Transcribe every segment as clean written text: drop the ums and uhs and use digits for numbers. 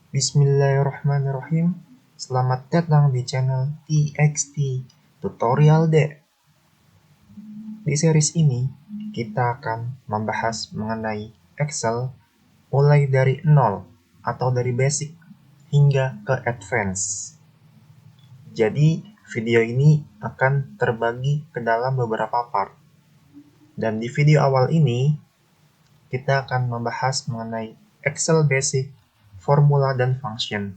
Bismillahirrahmanirrahim. Selamat datang di channel TXT Tutorial D. Di series ini, kita akan membahas mengenai Excel mulai dari nol atau dari basic hingga ke advance. Jadi, video ini akan terbagi ke dalam beberapa part. Dan di video awal ini, kita akan membahas mengenai Excel basic, formula, dan function.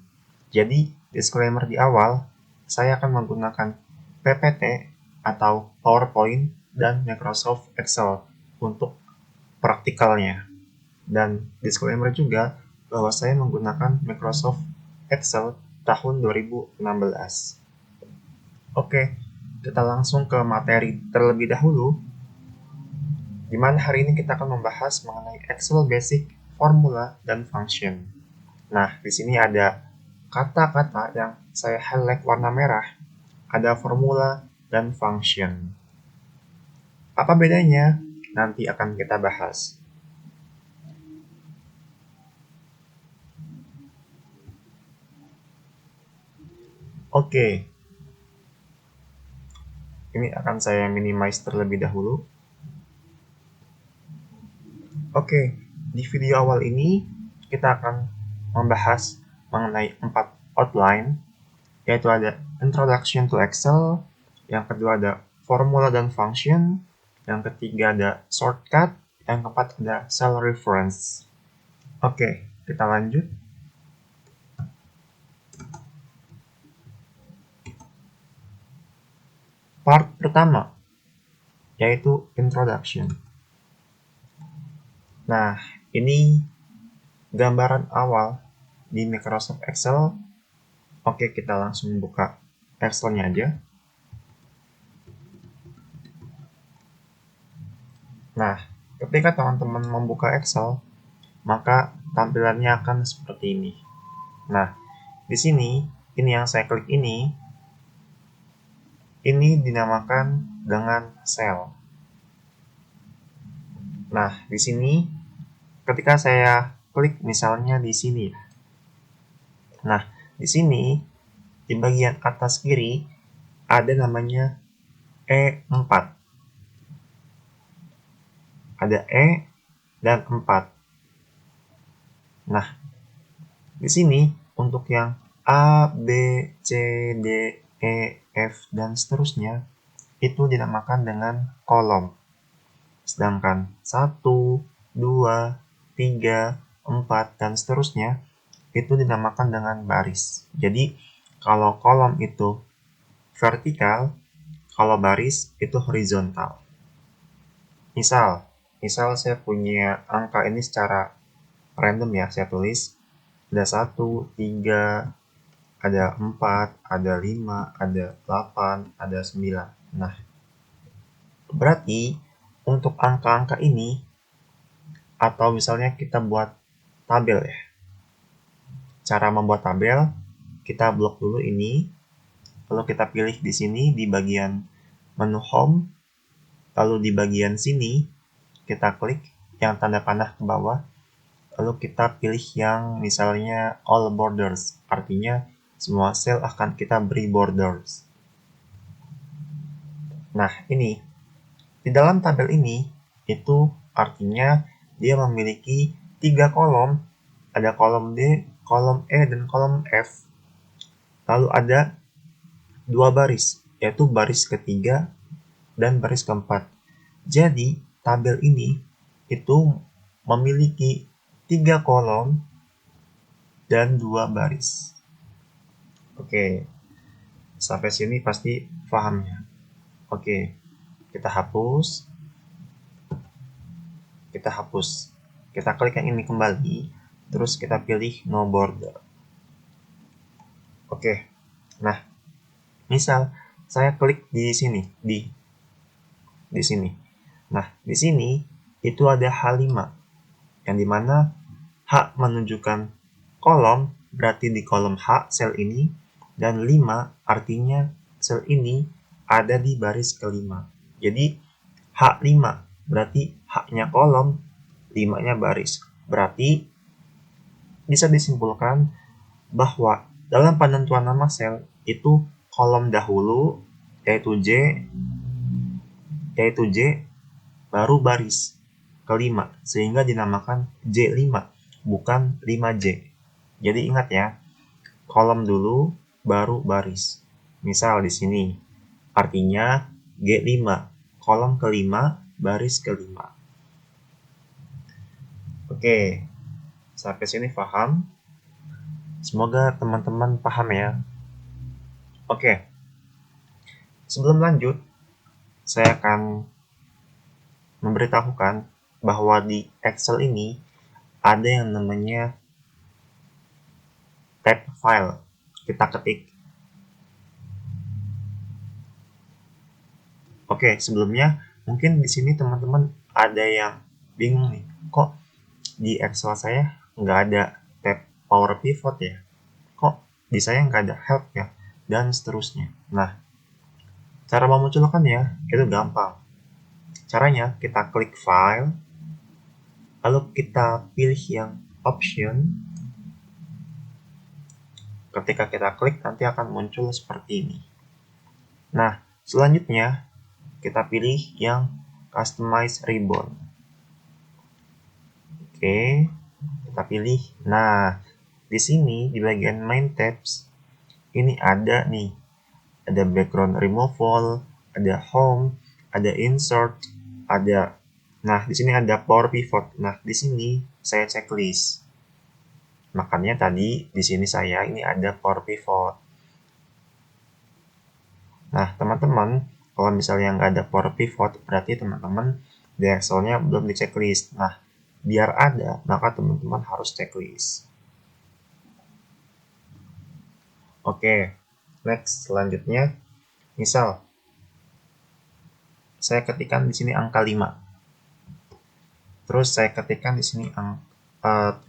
Jadi, disclaimer di awal, saya akan menggunakan PPT atau PowerPoint dan Microsoft Excel untuk praktikalnya. Dan disclaimer juga bahwa saya menggunakan Microsoft Excel tahun 2016. Oke, kita langsung ke materi terlebih dahulu, di mana hari ini kita akan membahas mengenai Excel basic, formula, dan function. Nah, di sini ada kata-kata yang saya highlight warna merah, ada formula dan function. Apa bedanya? Nanti akan kita bahas. Oke. Ini akan saya minimize terlebih dahulu. Oke, di video awal ini kita akan membahas mengenai 4 outline, yaitu ada Introduction to Excel, yang kedua ada Formula dan Function, yang ketiga ada Shortcut, yang keempat ada Cell Reference. Oke, kita lanjut. Part pertama, yaitu Introduction. Nah, ini gambaran awal di Microsoft Excel. Oke, kita langsung buka Excel-nya aja. Nah, ketika teman-teman membuka Excel, maka tampilannya akan seperti ini. Nah, di sini, ini yang saya klik ini dinamakan dengan cell. Nah, di sini, ketika saya klik misalnya di sini. Nah, di sini, di bagian atas kiri, ada namanya E4. Ada E dan 4. Nah, di sini untuk yang A, B, C, D, E, F, dan seterusnya itu dinamakan dengan kolom. Sedangkan 1, 2, 3, 4, dan seterusnya itu dinamakan dengan baris. Jadi, kalau kolom itu vertikal, kalau baris itu horizontal. Misal saya punya angka ini secara random ya, saya tulis ada 1, 3, ada 4, ada 5, ada 8, ada 9. Nah, berarti untuk angka-angka ini, atau misalnya kita buat tabel ya. Cara membuat tabel, kita blok dulu ini, lalu kita pilih di sini di bagian menu home, lalu di bagian sini kita klik yang tanda panah ke bawah, lalu kita pilih yang misalnya all borders, artinya semua sel akan kita beri borders. Nah, ini di dalam tabel ini itu artinya dia memiliki 3 kolom, ada kolom D, kolom E, dan kolom F. Lalu ada 2 baris, yaitu baris ketiga dan baris keempat. Jadi, tabel ini itu memiliki 3 kolom dan 2 baris. Oke, sampai sini pasti paham ya. Oke, kita hapus. Kita klik yang ini kembali, terus kita pilih no border. Oke, nah, misal saya klik di sini, di sini. Nah, di sini itu ada H5, yang dimana H menunjukkan kolom, berarti di kolom H sel ini, dan 5 artinya sel ini ada di baris kelima. Jadi H5 berarti H-nya kolom, 5-nya baris. Berarti bisa disimpulkan bahwa dalam penentuan nama sel itu kolom dahulu yaitu J baru baris kelima sehingga dinamakan J5 bukan 5J. Jadi ingat ya, kolom dulu baru baris. Misal di sini artinya G5, kolom kelima baris kelima. Oke, sampai sini paham? Semoga teman-teman paham ya. Oke, sebelum lanjut, saya akan memberitahukan bahwa di Excel ini ada yang namanya tab file. Kita ketik. Oke, sebelumnya mungkin di sini teman-teman ada yang bingung nih, kok di Excel saya nggak ada tab Power Pivot ya? Kok di saya nggak ada Help ya? Dan seterusnya. Nah, cara memunculkannya itu gampang. Caranya kita klik File, lalu kita pilih yang Option. Ketika kita klik, nanti akan muncul seperti ini. Nah, selanjutnya kita pilih yang Customize Ribbon. Oke, kita pilih. Nah, di sini di bagian Main Tabs ini ada nih, ada Background Removal, ada Home, ada Insert, ada. Nah, di sini ada Power Pivot. Nah, di sini saya checklist. Makanya tadi di sini saya ini ada Power Pivot. Nah, teman-teman, kalau misalnya nggak ada Power Pivot, berarti teman-teman di Excel-nya belum di checklist. Nah, biar ada, maka teman-teman harus checklist. Oke, next selanjutnya, misal saya ketikkan di sini angka 5. Terus saya ketikkan di sini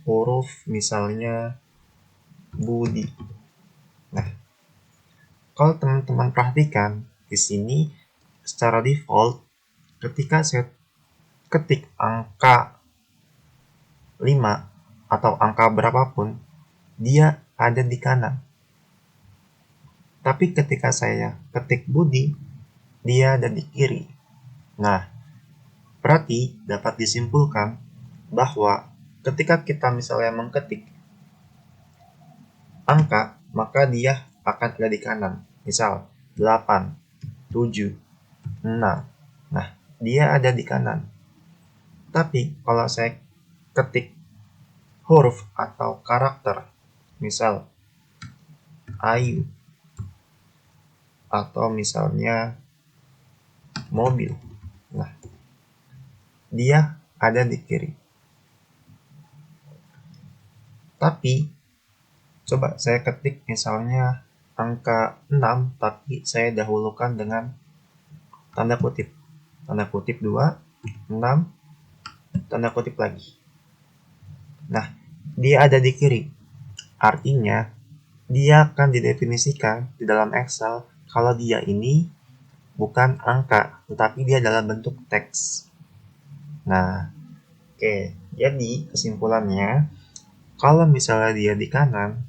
huruf misalnya Budi. Nah, kalau teman-teman perhatikan di sini secara default ketika saya ketik angka 5 atau angka berapapun, dia ada di kanan. Tapi ketika saya ketik Budi, dia ada di kiri. Nah, berarti dapat disimpulkan bahwa ketika kita misalnya mengetik angka, maka dia akan ada di kanan. Misal 8, 7, 6. Nah, dia ada di kanan. Tapi kalau saya ketik huruf atau karakter, misal Ayu, atau misalnya mobil. Nah, dia ada di kiri. Tapi coba saya ketik misalnya angka 6, tapi saya dahulukan dengan tanda kutip. Tanda kutip 2, 6, tanda kutip lagi. Nah, dia ada di kiri. Artinya, dia akan didefinisikan di dalam Excel kalau dia ini bukan angka, tetapi dia dalam bentuk teks. Nah, oke. Jadi, kesimpulannya, kalau misalnya dia di kanan,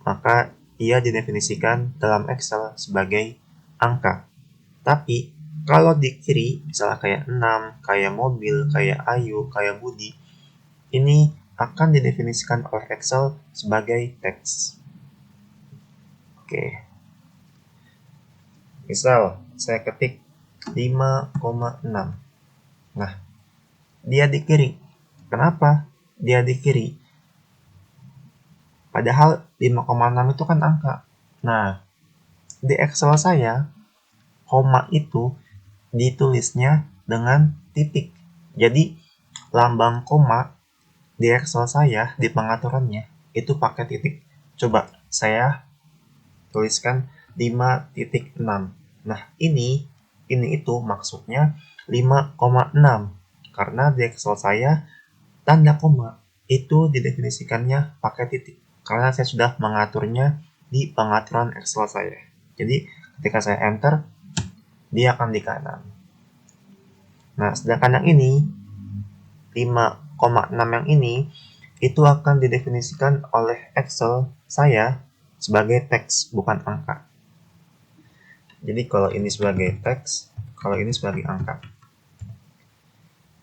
maka ia didefinisikan dalam Excel sebagai angka. Tapi, kalau di kiri, misalnya kayak 6, kayak mobil, kayak Ayu, kayak Budi, ini akan didefinisikan oleh Excel sebagai teks. Oke. Misal, saya ketik 5,6. Nah, dia di kiri. Kenapa dia di kiri? Padahal 5,6 itu kan angka. Nah, di Excel saya, koma itu ditulisnya dengan titik. Jadi, lambang koma di Excel saya, di pengaturannya, itu pakai titik. Coba saya tuliskan 5.6. Nah, ini itu maksudnya 5,6. Karena di Excel saya, tanda koma itu didefinisikannya pakai titik. Karena saya sudah mengaturnya di pengaturan Excel saya. Jadi, ketika saya enter, dia akan di kanan. Nah, sedangkan yang ini, 5,6 yang ini, itu akan didefinisikan oleh Excel saya sebagai teks, bukan angka. Jadi kalau ini sebagai teks, kalau ini sebagai angka.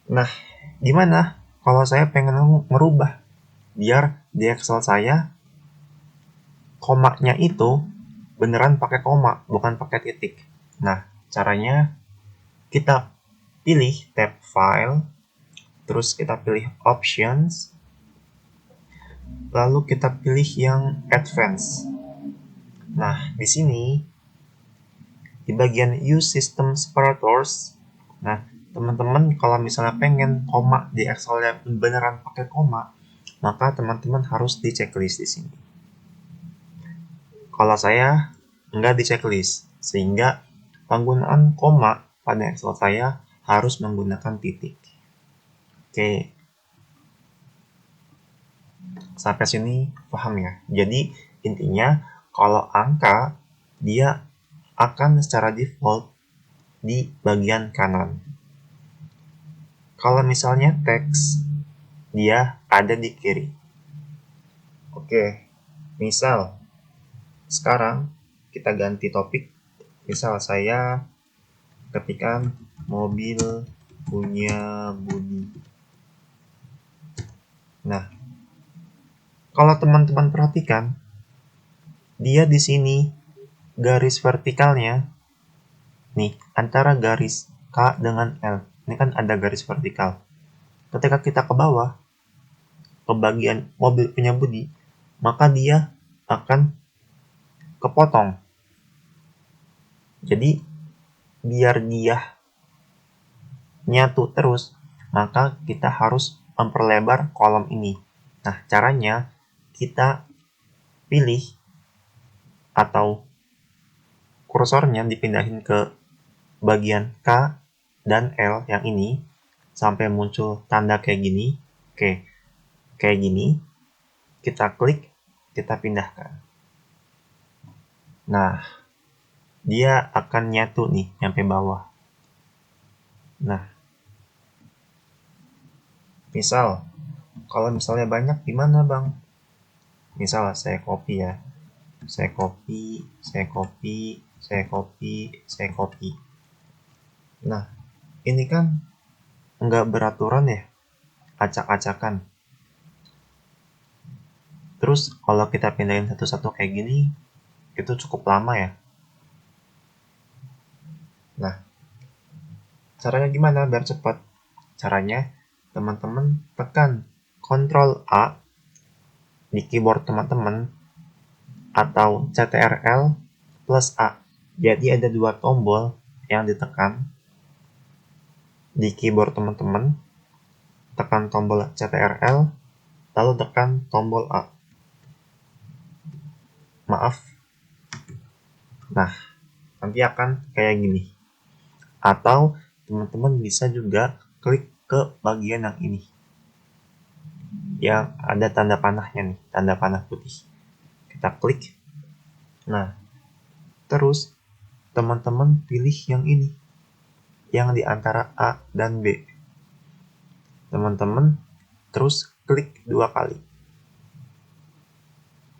Nah, gimana kalau saya pengen merubah biar di Excel saya komanya itu beneran pakai koma, bukan pakai titik. Nah, caranya kita pilih tab File, terus kita pilih Options, lalu kita pilih yang Advanced. Nah, di sini di bagian Use System Separators, nah teman-teman kalau misalnya pengen koma di Excel beneran pakai koma, maka teman-teman harus di checklist di sini. Kalau saya nggak di checklist, sehingga penggunaan koma pada Excel saya harus menggunakan titik. Oke, sampai sini paham ya? Jadi intinya kalau angka dia akan secara default di bagian kanan. Kalau misalnya teks, dia ada di kiri. Oke, misal sekarang kita ganti topik. Misal saya ketikkan mobil punya Budi. Nah, kalau teman-teman perhatikan, dia di sini garis vertikalnya nih antara garis K dengan L. Ini kan ada garis vertikal. Ketika kita ke bawah, ke bagian mobil punya Budi, maka dia akan kepotong. Jadi, biar dia nyatu terus, maka kita harus memperlebar kolom ini. Nah, caranya kita pilih atau kursornya dipindahin ke bagian K dan L yang ini sampai muncul tanda kayak gini. Oke, kayak gini. Kita klik, kita pindahkan. Nah, dia akan nyatu nih sampai bawah. Nah, misal kalau misalnya banyak gimana bang? Misal saya copy ya, saya copy. Nah, ini kan nggak beraturan ya, acak-acakan. Terus kalau kita pindahin satu-satu kayak gini, itu cukup lama ya. Nah, caranya gimana biar cepat? Caranya teman-teman tekan Ctrl A di keyboard teman-teman atau Ctrl plus A. Jadi ada dua tombol yang ditekan di keyboard teman-teman. Tekan tombol Ctrl, lalu tekan tombol A. Maaf. Nah, nanti akan kayak gini. Atau teman-teman bisa juga klik ke bagian yang ini. Yang ada tanda panahnya nih, tanda panah putih. Kita klik. Nah, terus teman-teman pilih yang ini. Yang di antara A dan B. Teman-teman terus klik 2 kali.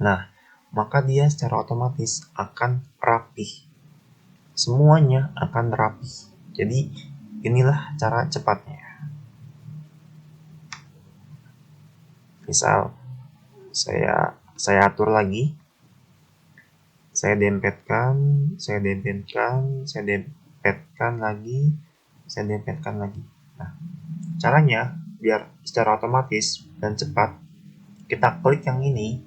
Nah, maka dia secara otomatis akan rapih. Semuanya akan rapih. Jadi, inilah cara cepatnya. Misal, saya atur lagi. Saya dempetkan lagi. Nah, caranya biar secara otomatis dan cepat, kita klik yang ini,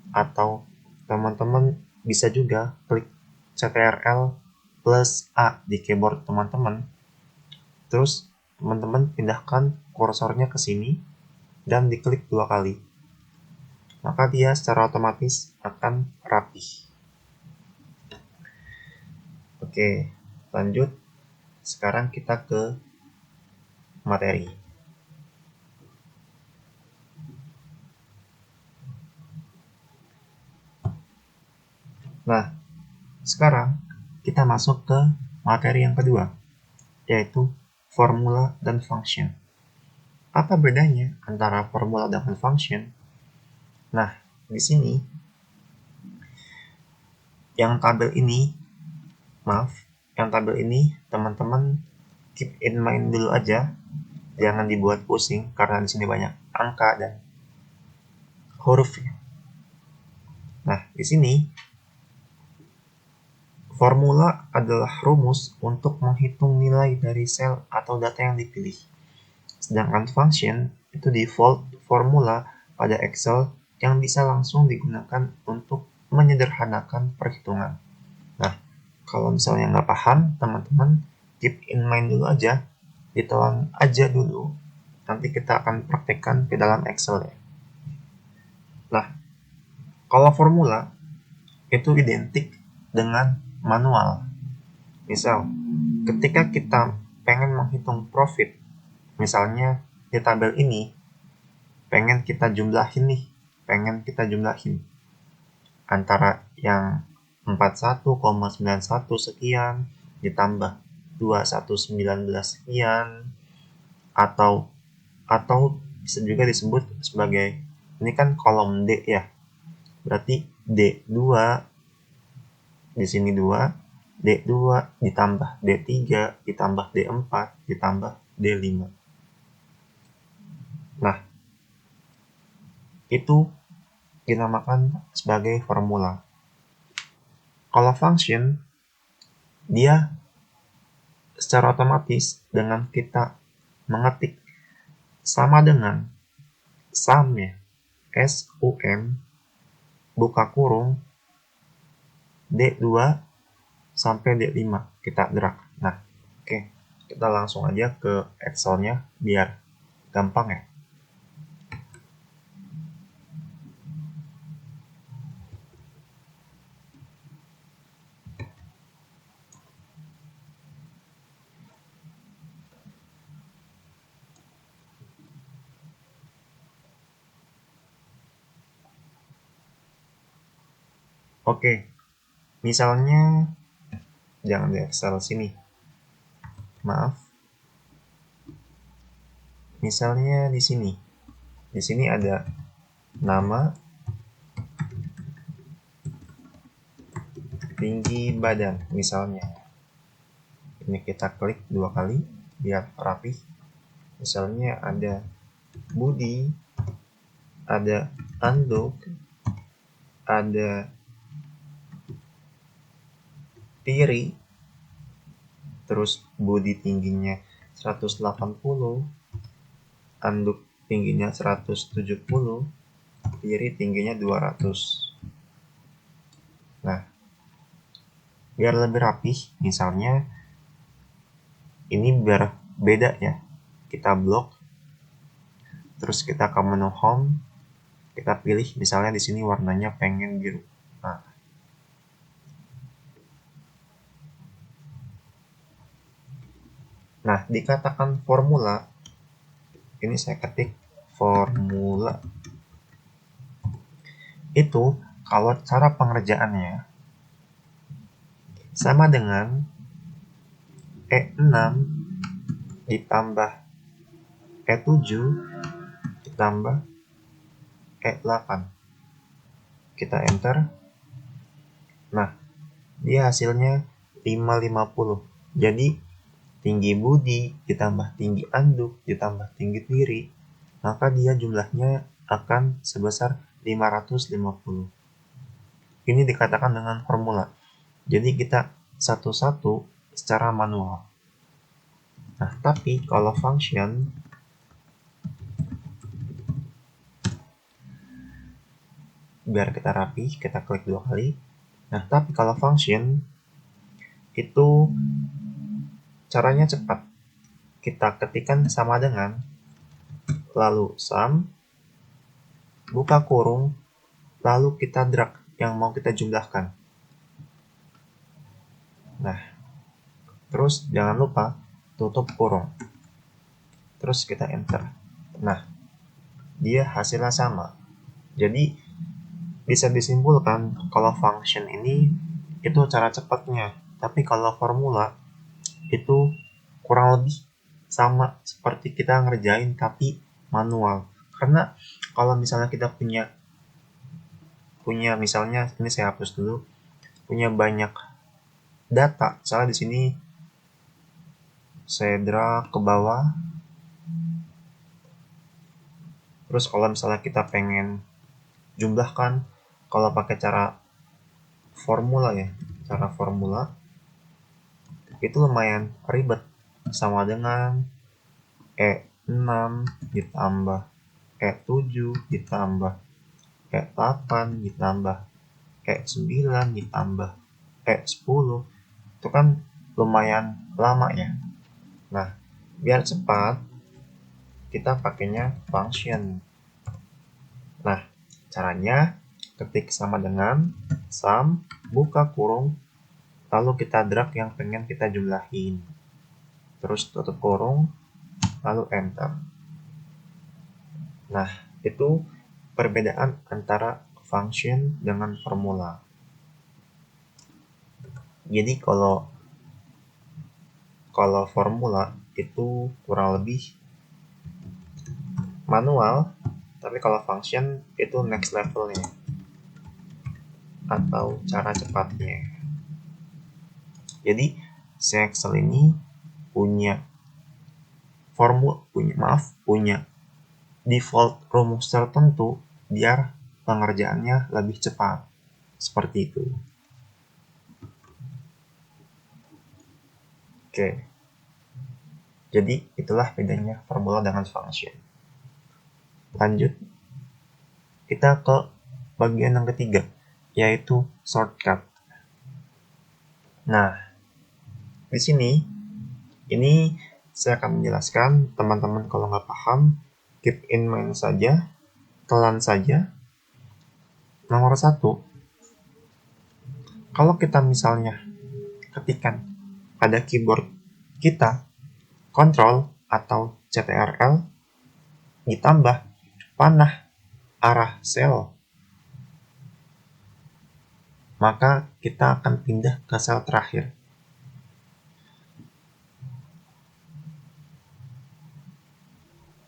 atau teman-teman bisa juga klik Ctrl plus A di keyboard teman-teman. Terus teman-teman pindahkan kursornya ke sini dan diklik 2 kali. Maka dia secara otomatis akan rapi. Oke, lanjut. Sekarang kita ke materi. Nah, sekarang kita masuk ke materi yang kedua, yaitu formula dan function. Apa bedanya antara formula dengan function? Nah, di sini yang tabel ini teman-teman keep in mind dulu aja, jangan dibuat pusing karena di sini banyak angka dan huruf ya. Nah, di sini formula adalah rumus untuk menghitung nilai dari sel atau data yang dipilih. Sedangkan function itu default formula pada Excel yang bisa langsung digunakan untuk menyederhanakan perhitungan. Nah, kalau misalnya nggak paham, teman-teman keep in mind dulu aja, ditelan aja dulu. Nanti kita akan praktekkan ke dalam Excel ya. Nah, kalau formula itu identik dengan manual. Misal, ketika kita pengen menghitung profit, misalnya di tabel ini, pengen kita jumlahin antara yang 41,91 sekian ditambah 2119 sekian, atau bisa juga disebut sebagai, ini kan kolom D ya, berarti D2 di sini 2, D2 ditambah D3 ditambah D4 ditambah D5. Nah, itu dinamakan sebagai formula. Kalau function, dia secara otomatis dengan kita mengetik sama dengan sum ya, SUM buka kurung D2 sampai D5 kita drag. Nah, oke, kita langsung aja ke Excel-nya biar gampang ya. Oke, misalnya jangan di Excel sini. Maaf. Misalnya di sini. Di sini ada nama, tinggi badan misalnya. Ini kita klik 2 kali biar rapi. Misalnya ada body, ada anduk, ada tiri, terus body tingginya 180, anduk tingginya 170, tiri tingginya 200. Nah, biar lebih rapih, misalnya ini biar beda ya, kita blok, terus kita ke menu home, kita pilih misalnya di sini warnanya pengen biru. Nah, dikatakan formula, ini saya ketik formula. Itu kalau cara pengerjaannya sama dengan E6 ditambah E7 ditambah E8. Kita enter. Nah, dia hasilnya 550. Jadi, tinggi body ditambah tinggi anduk ditambah tinggi tiri, maka dia jumlahnya akan sebesar 550. Ini dikatakan dengan formula. Jadi kita satu-satu secara manual. Nah, tapi kalau function, biar kita rapi, kita klik 2 kali. Nah, tapi kalau function itu caranya cepat. Kita ketikkan sama dengan, lalu sum, buka kurung, lalu kita drag yang mau kita jumlahkan. Nah, terus jangan lupa tutup kurung. Terus kita enter. Nah, dia hasilnya sama. Jadi, bisa disimpulkan kalau function ini itu cara cepatnya. Tapi kalau formula itu kurang lebih sama seperti kita ngerjain tapi manual. Karena kalau misalnya kita punya misalnya ini saya hapus dulu, punya banyak data. Misalnya di sini saya drag ke bawah. Terus kalau misalnya kita pengen jumlahkan, kalau pakai cara formula ya, cara formula itu lumayan ribet. Sama dengan E6 ditambah E7 ditambah E8 ditambah E9 ditambah E10. Itu kan lumayan lama ya. Nah, biar cepat kita pakainya function. Nah, caranya ketik sama dengan sum, buka kurung, lalu kita drag yang pengen kita jumlahin. Terus tutup kurung, lalu enter. Nah, itu perbedaan antara function dengan formula. Jadi kalau formula itu kurang lebih manual, tapi kalau function itu next levelnya atau cara cepatnya. Jadi si Excel ini punya default rumus tertentu biar pengerjaannya lebih cepat. Seperti itu. Oke. Jadi itulah bedanya formula dengan function. Lanjut. Kita ke bagian yang ketiga, yaitu shortcut. Nah, di sini ini saya akan menjelaskan. Teman-teman kalau nggak paham, keep in mind saja, telan saja. Nomor 1, kalau kita misalnya ketikkan pada keyboard kita Ctrl atau CTRL ditambah panah arah sel, maka kita akan pindah ke sel terakhir.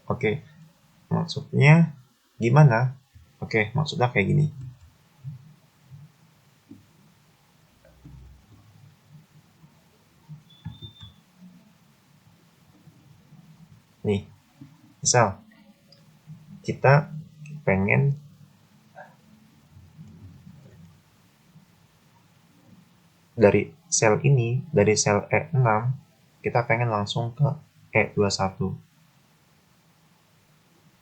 Oke, maksudnya gimana? Oke, maksudnya kayak gini. Nih, misal kita pengen dari sel ini, dari sel E6, kita pengen langsung ke E21.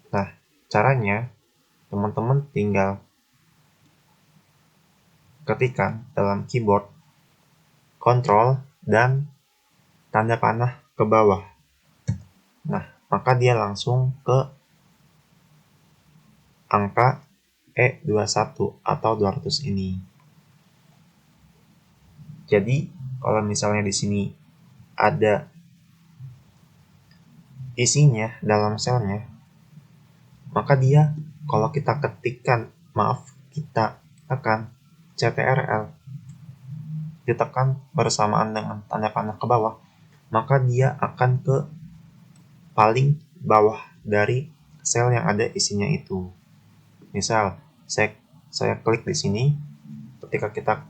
Nah, caranya teman-teman tinggal ketikkan dalam keyboard Ctrl dan tanda panah ke bawah. Nah, maka dia langsung ke angka E21 atau 200 ini. Jadi, kalau misalnya di sini ada isinya dalam selnya, maka dia kalau kita ketikkan, kita tekan CTRL, ditekan bersamaan dengan tanda panah ke bawah, maka dia akan ke paling bawah dari sel yang ada isinya itu. Misal, saya klik di sini, ketika kita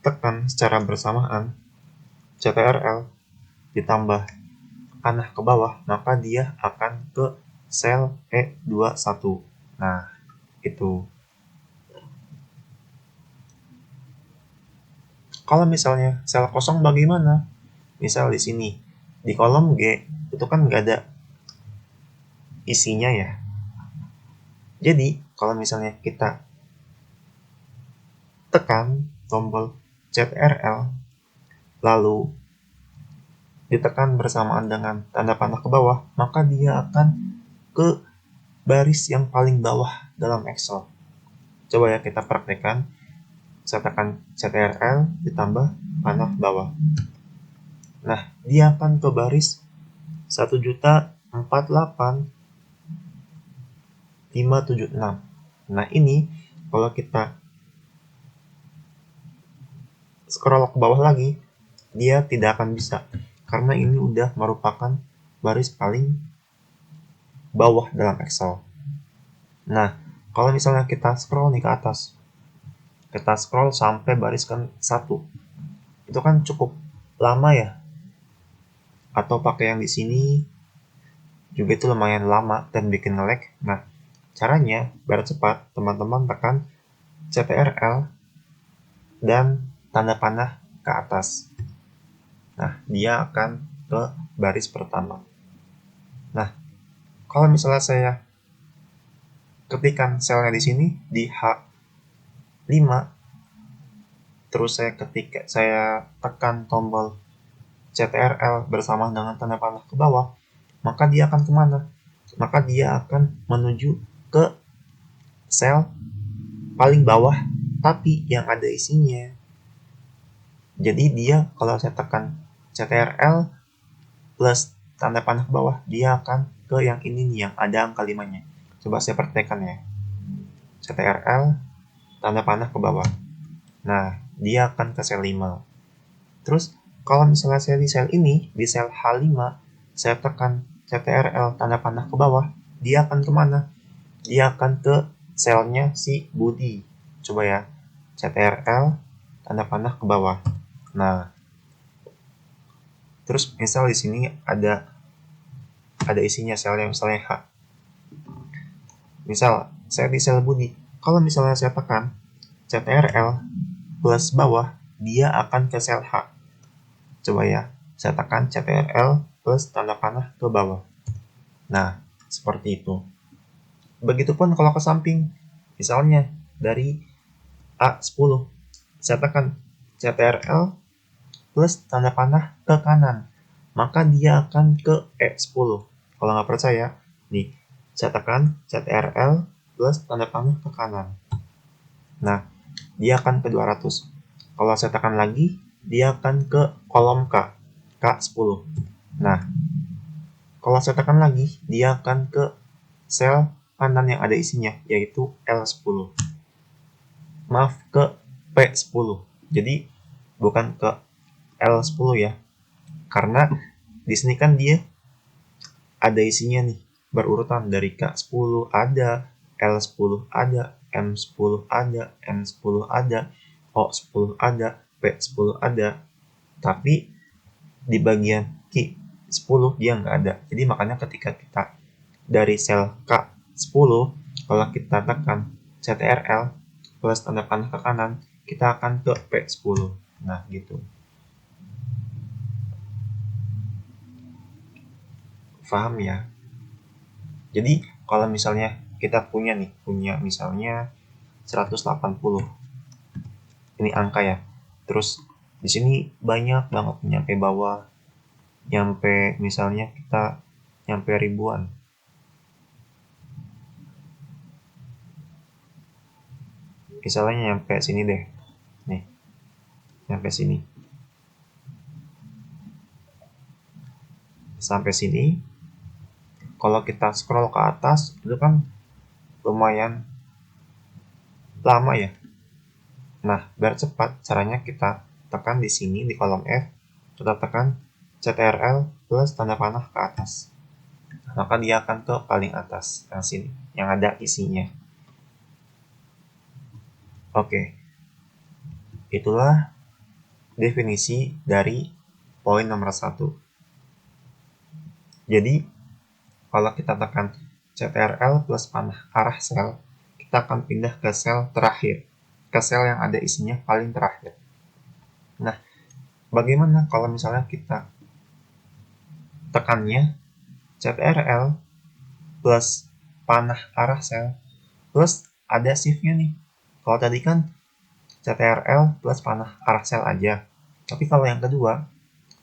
tekan secara bersamaan CTRL ditambah panah ke bawah, maka dia akan ke sel E21. Nah, itu. Kalau misalnya sel kosong bagaimana? Misal di sini, di kolom G, itu kan nggak ada isinya ya. Jadi, kalau misalnya kita tekan tombol CTRL, lalu ditekan bersamaan dengan tanda panah ke bawah, maka dia akan ke baris yang paling bawah dalam Excel. Coba ya kita praktekkan. Saya tekan CTRL ditambah panah bawah. Nah, dia akan ke baris 1.048.576. Nah, ini kalau kita scroll ke bawah lagi, dia tidak akan bisa. Karena ini udah merupakan baris paling bawah dalam Excel. Nah, kalau misalnya kita scroll nih ke atas, kita scroll sampai baris ke-1, itu kan cukup lama ya. Atau pakai yang di sini juga itu lumayan lama dan bikin nge-lag. Nah, caranya biar cepat, teman-teman tekan CTRL dan tanda panah ke atas. Nah, dia akan ke baris pertama. Nah, kalau misalnya saya ketikkan selnya di sini di H5, terus saya tekan tombol CTRL bersama dengan tanda panah ke bawah, maka dia akan kemana? Maka dia akan menuju ke sel paling bawah, tapi yang ada isinya. Jadi dia kalau saya tekan CTRL plus tanda panah ke bawah, dia akan ke yang ini nih, yang ada angka 5-nya. Coba saya praktekkan ya. CTRL, tanda panah ke bawah. Nah, dia akan ke sel 5. Terus, kalau misalnya saya di sel ini, di sel H5, saya tekan CTRL tanda panah ke bawah, dia akan kemana? Dia akan ke selnya si Budi. Coba ya, CTRL tanda panah ke bawah. Nah, terus misal di sini ada isinya selnya, misalnya H. Misal saya di sel Budi, kalau misalnya saya tekan CTRL plus bawah, dia akan ke sel H. Coba ya, saya tekan CTRL plus tanda panah ke bawah. Nah, seperti itu. Begitupun kalau ke samping, misalnya dari A10, saya tekan CTRL plus tanda panah ke kanan, maka dia akan ke E10. Kalau nggak percaya, nih, saya tekan CTRL plus tanda panah ke kanan. Nah, dia akan ke 200. Kalau saya tekan lagi, dia akan ke kolom K10. Nah, kalau saya tekan lagi, dia akan ke sel kanan yang ada isinya, yaitu L10. Maaf, ke P10. Jadi, bukan ke L10 ya. Karena di sini kan dia ada isinya nih, berurutan dari K10 ada, L10 ada, M10 ada, N10 ada, O10 ada, P10 ada. Tapi di bagian Q10 dia nggak ada. Jadi makanya ketika kita dari sel K10, kalau kita tekan CTRL plus tanda panah ke kanan, kita akan ke P10. Nah, gitu. Paham ya? Jadi, kalau misalnya kita punya misalnya 180. Ini angka ya. Terus di sini banyak banget nyampe bawah. Nyampe misalnya kita nyampe ribuan. Misalnya nyampe sini deh. Nih. Nyampe sini. Sampai sini. Kalau kita scroll ke atas, itu kan lumayan lama ya. Nah, biar cepat, caranya kita tekan di sini di kolom F, kita tekan CTRL plus tanda panah ke atas. Maka dia akan ke paling atas, yang sini, yang ada isinya. Oke, itulah definisi dari poin nomor 1. Jadi, kalau kita tekan CTRL plus panah arah sel, kita akan pindah ke sel terakhir, ke sel yang ada isinya paling terakhir. Nah, bagaimana kalau misalnya kita tekannya CTRL plus panah arah sel plus ada shift-nya nih. Kalau tadi kan CTRL plus panah arah sel aja. Tapi kalau yang kedua,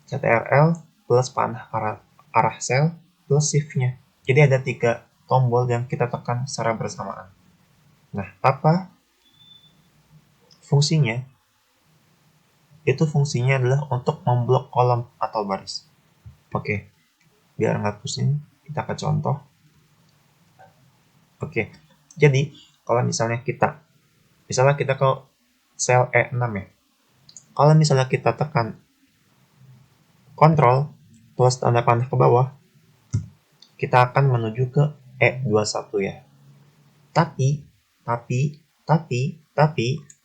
CTRL plus panah arah sel plus shift-nya. Jadi ada 3 tombol yang kita tekan secara bersamaan. Nah, apa fungsinya? Itu fungsinya adalah untuk memblok kolom atau baris. Oke, biar nggak pusing, kita ke contoh. Oke, jadi kalau misalnya kita ke sel E6 ya. Kalau misalnya kita tekan Ctrl plus tanda panah ke bawah, kita akan menuju ke E21 ya. Tapi,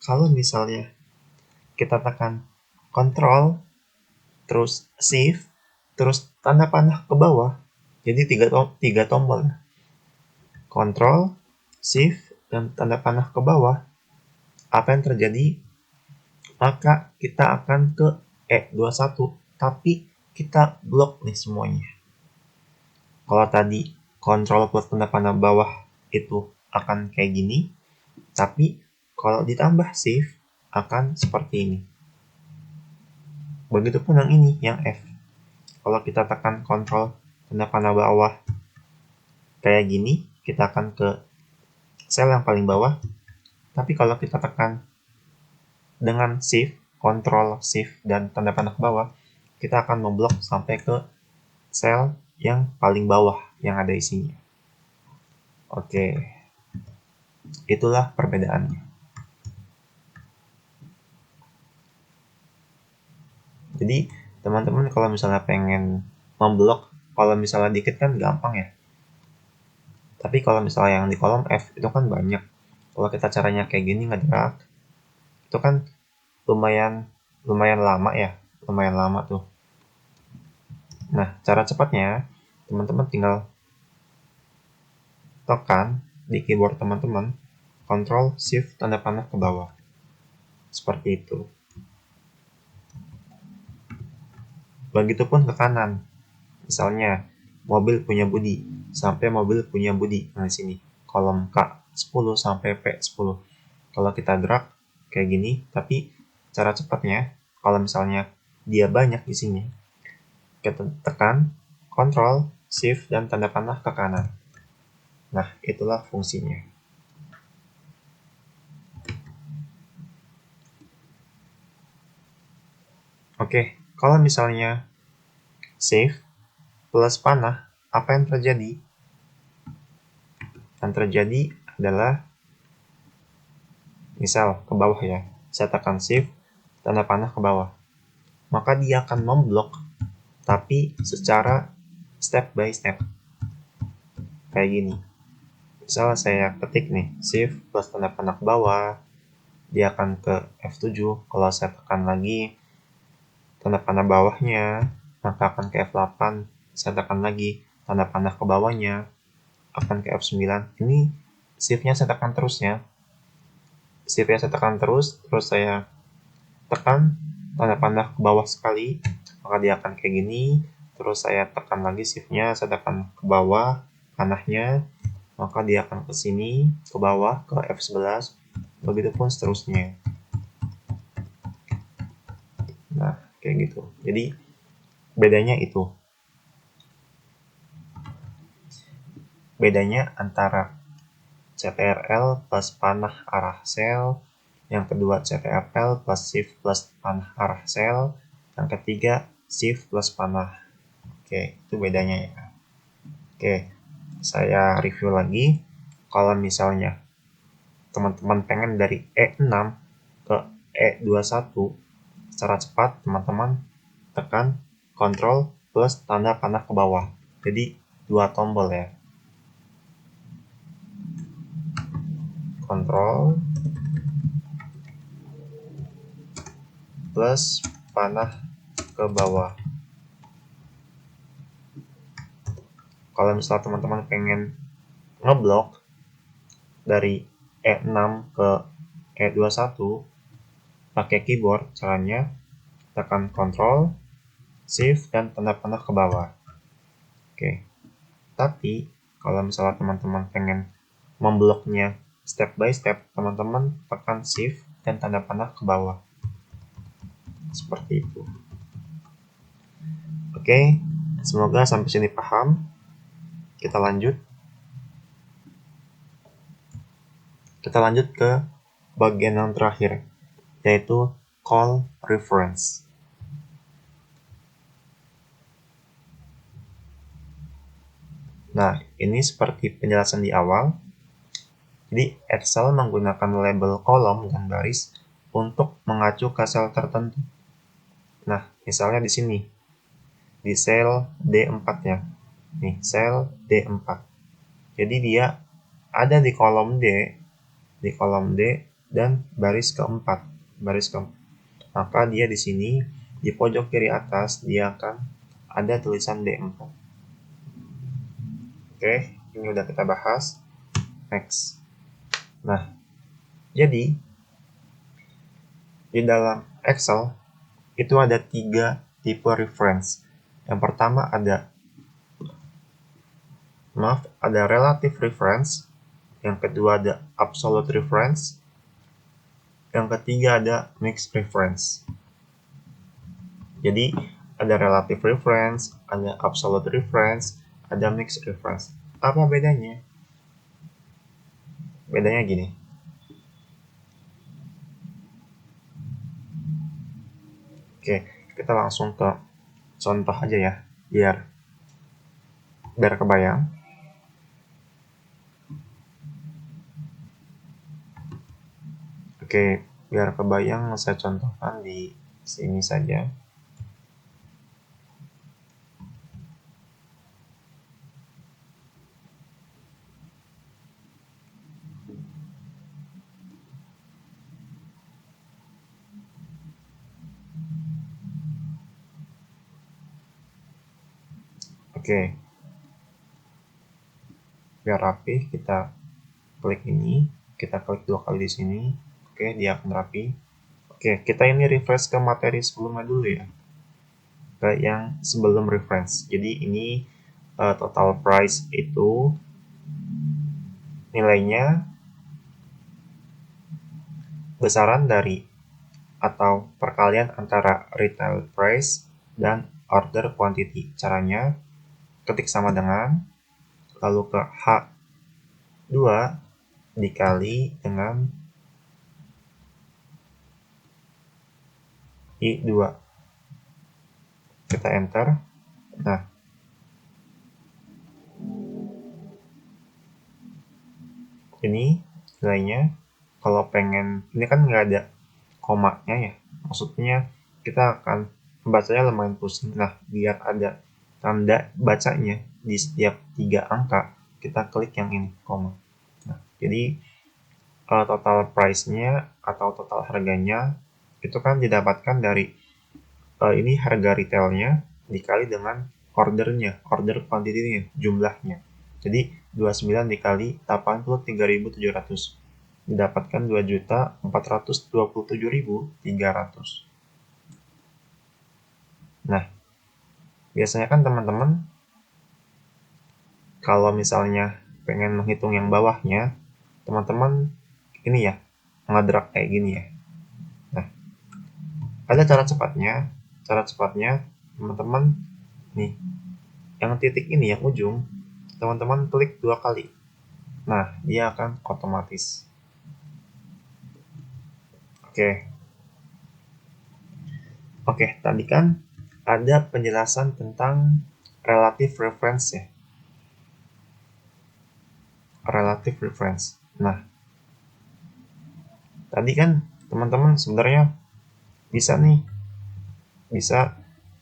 kalau misalnya kita tekan Ctrl, terus Shift, terus tanda panah ke bawah, jadi tiga tombol. Ctrl, Shift, dan tanda panah ke bawah, apa yang terjadi? Maka kita akan ke E21, tapi kita blok nih semuanya. Kalau tadi Ctrl plus tanda panah bawah itu akan kayak gini, tapi kalau ditambah Shift akan seperti ini. Begitupun yang ini, yang F. Kalau kita tekan Ctrl tanda panah bawah kayak gini, kita akan ke sel yang paling bawah. Tapi kalau kita tekan dengan Shift, Ctrl, Shift, dan tanda panah ke bawah, kita akan memblok sampai ke sel yang paling bawah yang ada isinya. Oke, itulah perbedaannya. Jadi, teman-teman kalau misalnya pengen memblok, kalau misalnya dikit kan gampang ya. Tapi kalau misalnya yang di kolom F itu kan banyak. Kalau kita caranya kayak gini ngedrag, itu kan lumayan lama ya, lumayan lama tuh. Nah, cara cepatnya teman-teman tinggal tekan di keyboard teman-teman Ctrl Shift tanda panah ke bawah. Seperti itu. Begitupun ke kanan. Misalnya mobil punya bodi sampai mobil punya bodi. Nah, di sini kolom K10 sampai P10. Kalau kita drag kayak gini, tapi cara cepatnya kalau misalnya dia banyak isinya, kita tekan Ctrl, Shift, dan tanda panah ke kanan. Nah, itulah fungsinya. Oke, kalau misalnya Shift plus panah, apa yang terjadi? Yang terjadi adalah, misal ke bawah ya, saya tekan Shift, tanda panah ke bawah. Maka dia akan memblok, tapi secara step by step. Kayak gini. Misalnya saya ketik nih, Shift plus tanda panah ke bawah, dia akan ke F7. Kalau saya tekan lagi tanda panah bawahnya, maka akan ke F8. Saya tekan lagi tanda panah ke bawahnya, akan ke F9. Ini shift-nya saya tekan terus ya. Shift-nya saya tekan terus saya tekan tanda panah ke bawah sekali, maka dia akan kayak gini. Terus saya tekan lagi shift-nya, saya tekan ke bawah panahnya, maka dia akan ke sini, ke bawah, ke F11, begitupun seterusnya. Nah, kayak gitu. Jadi, bedanya itu. Bedanya antara CTRL plus panah arah sel, yang kedua CTRL plus Shift plus panah arah sel, yang ketiga Shift plus panah. Oke, itu bedanya ya. Oke, saya review lagi. Kalau misalnya teman-teman pengen dari E6 ke E21 secara cepat, teman-teman tekan Ctrl plus tanda panah ke bawah. Jadi 2 tombol ya. Ctrl plus panah ke bawah. Kalau misalnya teman-teman pengen ngeblok dari E6 ke E21 pakai keyboard, caranya tekan Ctrl, Shift, dan tanda panah ke bawah. Oke. Tapi kalau misalnya teman-teman pengen membloknya step by step, teman-teman tekan Shift dan tanda panah ke bawah. Seperti itu. Oke, semoga sampai sini paham. Kita lanjut. Kita lanjut ke bagian yang terakhir, yaitu call reference. Nah, ini seperti penjelasan di awal. Jadi, Excel menggunakan label kolom dan baris untuk mengacu ke sel tertentu. Nah, misalnya di sini, di sel D4 ya. Nih, sel D4. Jadi dia ada di kolom D dan baris keempat. Maka dia di sini di pojok kiri atas dia akan ada tulisan D4. Oke, ini udah kita bahas. Next. Nah, jadi di dalam Excel itu ada 3 tipe reference. Yang pertama ada relative reference, yang kedua ada absolute reference, yang ketiga ada mixed reference. Jadi ada relative reference, ada absolute reference, ada mixed reference. Apa bedanya? Bedanya gini. Oke, kita langsung ke contoh aja ya, biar kebayang. Oke, biar kebayang saya contohkan di sini saja. Oke, biar rapi kita klik ini, kita klik 2 kali di sini. Oke, dia akan rapi. Oke, kita ini refresh ke materi sebelumnya dulu ya, ke yang sebelum reference. Jadi ini total price itu nilainya besaran dari atau perkalian antara retail price dan order quantity. Caranya ketik sama dengan, lalu ke H2 dikali dengan I2. Kita enter. Nah, ini nilainya. Kalau pengen, ini kan nggak ada komanya ya, maksudnya kita akan membacanya lumayan pusing. Nah, biar ada tanda bacanya di setiap 3 angka, kita klik yang ini, koma. Nah, jadi total price-nya atau total harganya itu kan didapatkan dari ini harga retailnya dikali dengan order quantity-nya, jumlahnya. Jadi 29 dikali 83.700 didapatkan 2.427.300. Nah, biasanya kan teman-teman kalau misalnya pengen menghitung yang bawahnya, teman-teman ini ya, ngedrag kayak gini ya. Nah, ada cara cepatnya. Teman-teman nih, yang titik ini yang ujung, teman-teman klik 2 kali. Nah, dia akan otomatis. Oke, tadi kan ada penjelasan tentang relative reference ya. Relative reference. Nah, tadi kan teman-teman sebenarnya bisa.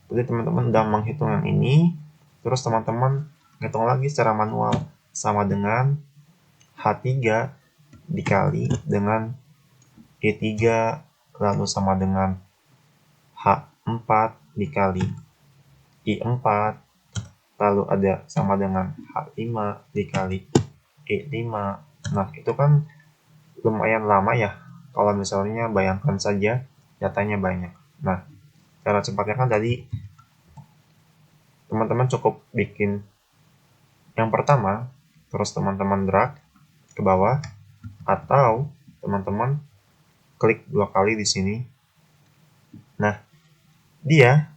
Jadi teman-teman udah menghitung yang ini, terus teman-teman hitung lagi secara manual sama dengan H3 dikali dengan I3 lalu sama dengan H4 dikali I4 lalu ada sama dengan H5 dikali I5. Nah, itu kan lumayan lama ya kalau misalnya bayangkan saja datanya banyak. Nah, cara cepatnya kan tadi teman-teman cukup bikin yang pertama, terus teman-teman drag ke bawah, atau teman-teman klik 2 kali di sini. Nah, dia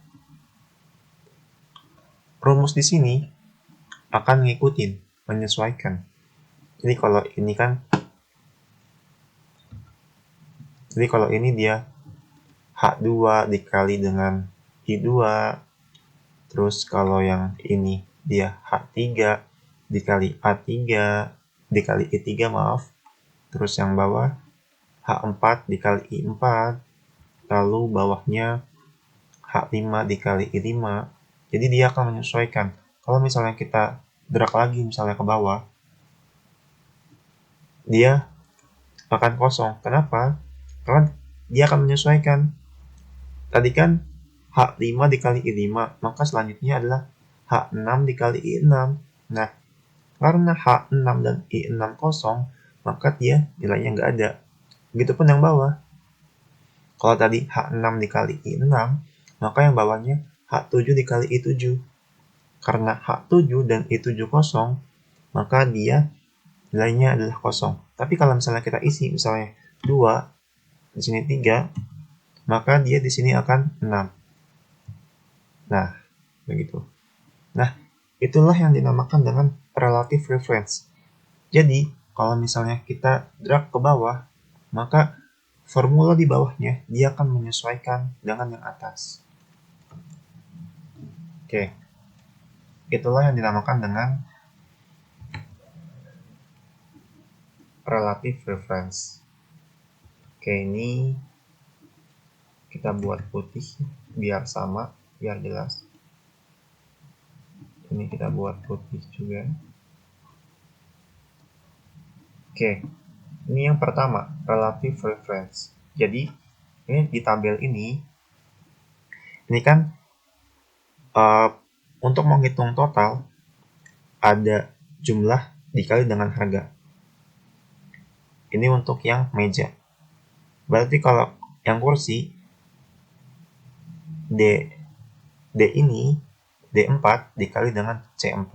rumus di sini akan ngikutin, menyesuaikan. Jadi kalau ini dia H2 dikali dengan I2, terus kalau yang ini dia H3 dikali A3 dikali I3 maaf, terus yang bawah H4 dikali I4, lalu bawahnya H5 dikali I5. Jadi dia akan menyesuaikan. Kalau misalnya kita drag lagi misalnya ke bawah, dia akan kosong. Kenapa? Karena dia akan menyesuaikan. Tadi kan H5 dikali I5, maka selanjutnya adalah H6 dikali I6. Nah, karena H6 dan I6 kosong, maka dia nilainya nggak ada. Begitupun yang bawah. Kalau tadi H6 dikali I6, maka yang bawahnya H7 dikali I7. Karena H7 dan I7 kosong, maka dia nilainya adalah kosong. Tapi kalau misalnya kita isi, misalnya 2, di sini 3, maka dia di sini akan 6. Nah, begitu. Nah, itulah yang dinamakan dengan relative reference. Jadi, kalau misalnya kita drag ke bawah, maka formula di bawahnya dia akan menyesuaikan dengan yang atas. Oke, itulah yang dinamakan dengan relative reference. Oke, ini kita buat putih biar sama, biar jelas. Ini kita buat putih juga. Oke, ini yang pertama, relative reference. Jadi, ini di tabel ini kan untuk menghitung total, ada jumlah dikali dengan harga. Ini untuk yang meja. Berarti kalau yang kursi, D ini, D4 dikali dengan C4.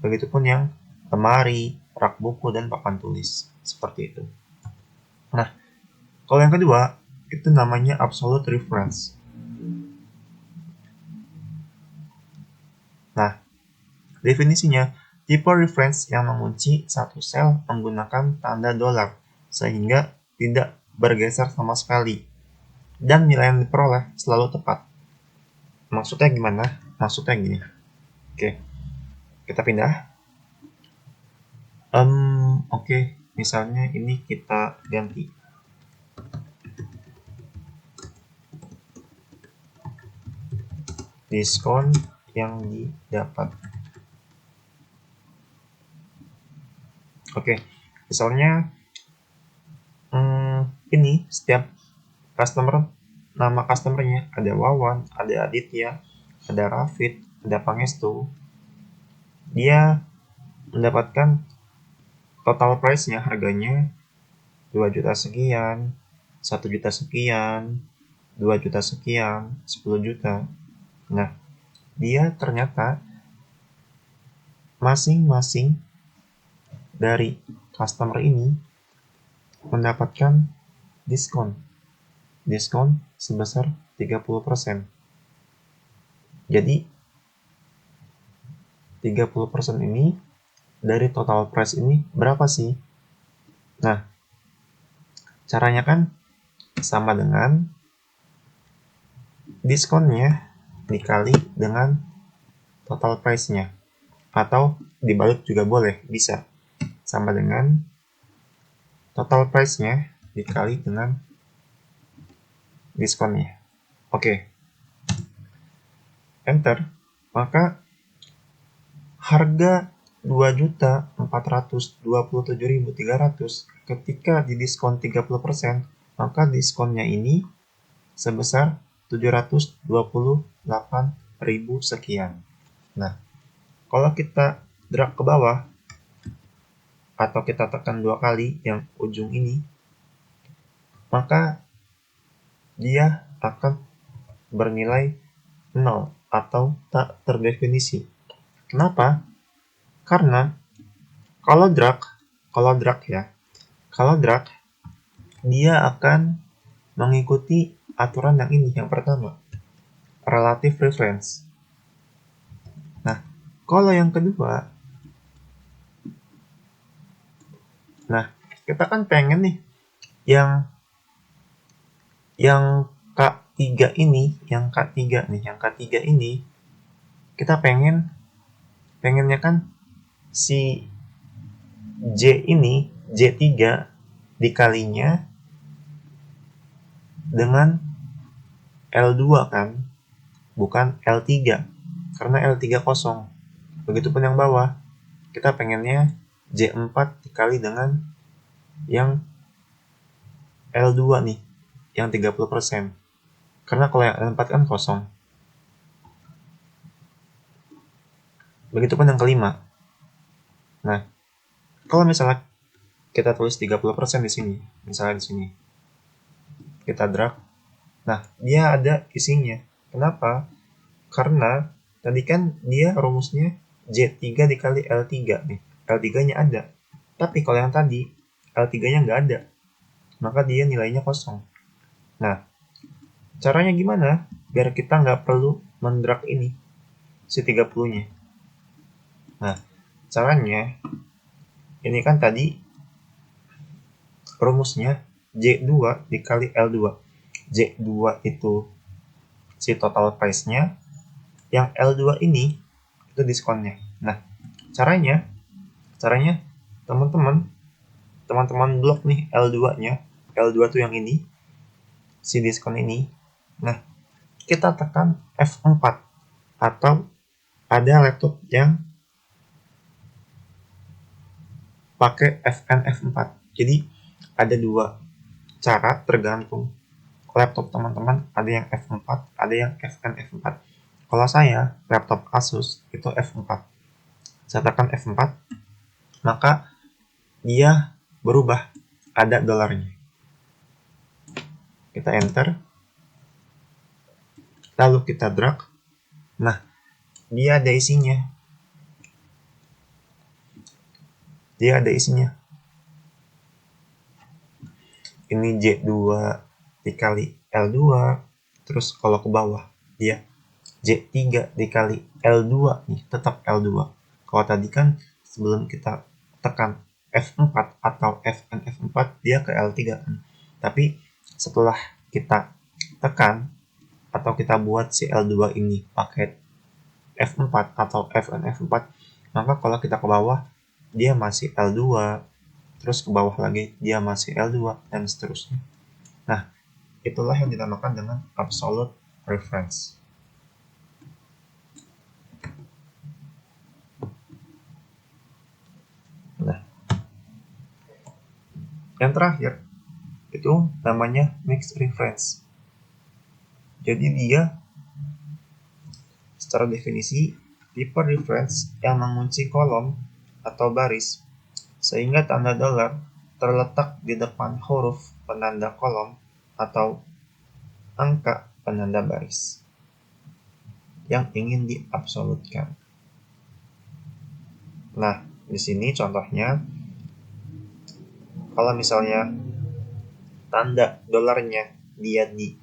Begitupun yang lemari, rak buku, dan papan tulis. Seperti itu. Nah, kalau yang kedua, itu namanya absolute reference. Nah, definisinya, tipe reference yang mengunci satu sel menggunakan tanda dolar, sehingga tidak bergeser sama sekali. Dan nilai yang diperoleh selalu tepat. Maksudnya gimana? Maksudnya gini. Oke, kita pindah. Oke, misalnya ini kita ganti. Diskon yang didapat. Oke, misalnya ini setiap customer, nama customernya ada Wawan, ada Aditya, ada Rafid, ada Pangestu. Dia mendapatkan total price-nya, harganya 2 juta sekian, 1 juta sekian, 2 juta sekian, 10 juta. Nah, dia ternyata masing-masing dari customer ini mendapatkan diskon sebesar 30%. Jadi 30% ini dari total price ini berapa sih? Nah, caranya kan sama dengan diskonnya dikali dengan total price-nya. Atau dibalik juga boleh, bisa. Sama dengan total price-nya dikali dengan diskonnya. Oke. Enter. Maka harga 2.427.300 ketika didiskon 30%, maka diskonnya ini sebesar 728.000 sekian. Nah, kalau kita drag ke bawah atau kita tekan 2 kali yang ujung ini, maka dia akan bernilai 0 atau tak terdefinisi. Kenapa? Karena kalau drag dia akan mengikuti aturan yang ini, yang pertama, relative reference. Nah, kalau yang kedua, nah, kita kan pengen nih yang K3 ini, yang K3 ini kita pengennya kan si J ini, J3 dikalinya dengan L2 kan, bukan L3, karena L3 kosong. Begitupun yang bawah, kita pengennya J4 dikali dengan yang L2 nih, yang 30%. Karena kalau yang L4 kan kosong. Begitupun yang kelima. Nah, kalau misalnya kita tulis 30% di sini, misalnya di sini. Kita drag. Nah, dia ada isinya. Kenapa? Karena tadi kan dia rumusnya Z3 dikali L3 nih. L3-nya ada. Tapi kalau yang tadi, L3-nya nggak ada. Maka dia nilainya kosong. Nah, caranya gimana? Biar kita nggak perlu mendrag ini, si 30-nya. Nah, caranya, ini kan tadi rumusnya Z2 dikali L2. Z2 itu si total price-nya, yang L2 ini itu diskonnya. Nah, caranya teman-teman blok nih L2-nya. L2 tuh yang ini, si diskon ini. Nah, kita tekan F4 atau ada laptop yang pakai FN F4. Jadi ada dua cara tergantung laptop teman-teman, ada yang F4, ada yang FN F4. Kalau saya laptop Asus itu F4. Saya tekan F4, maka dia berubah, ada dolarnya. Kita enter, lalu kita drag. Nah, dia ada isinya. Ini Z2 dikali L2, terus kalau ke bawah dia Z3 dikali L2 nih, tetap L2. Kalau tadi kan sebelum kita tekan F4 atau FN F4 dia ke L3 kan. Tapi setelah kita tekan atau kita buat si L2 ini pakai F4 atau FN F4, maka kalau kita ke bawah dia masih L2, terus ke bawah lagi dia masih L2, dan seterusnya. Nah, itulah yang dinamakan dengan absolute reference. Nah, yang terakhir itu namanya mixed reference. Jadi dia secara definisi tipe reference yang mengunci kolom atau baris sehingga tanda dolar terletak di depan huruf penanda kolom atau angka penanda baris yang ingin diabsolutkan. Nah, di sini contohnya, kalau misalnya tanda dolarnya dia di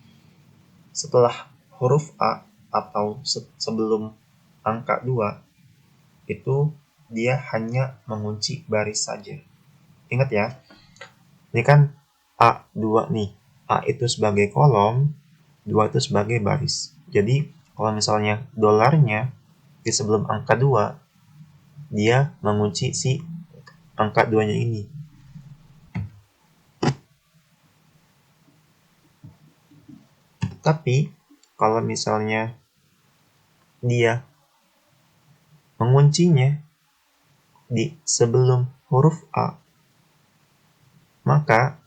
setelah huruf A atau sebelum angka 2, itu dia hanya mengunci baris saja. Ingat ya, ini kan A2 nih. A itu sebagai kolom, 2 itu sebagai baris. Jadi, kalau misalnya dolarnya di sebelum angka 2, dia mengunci si angka 2-nya ini. Tapi, kalau misalnya dia menguncinya di sebelum huruf A, maka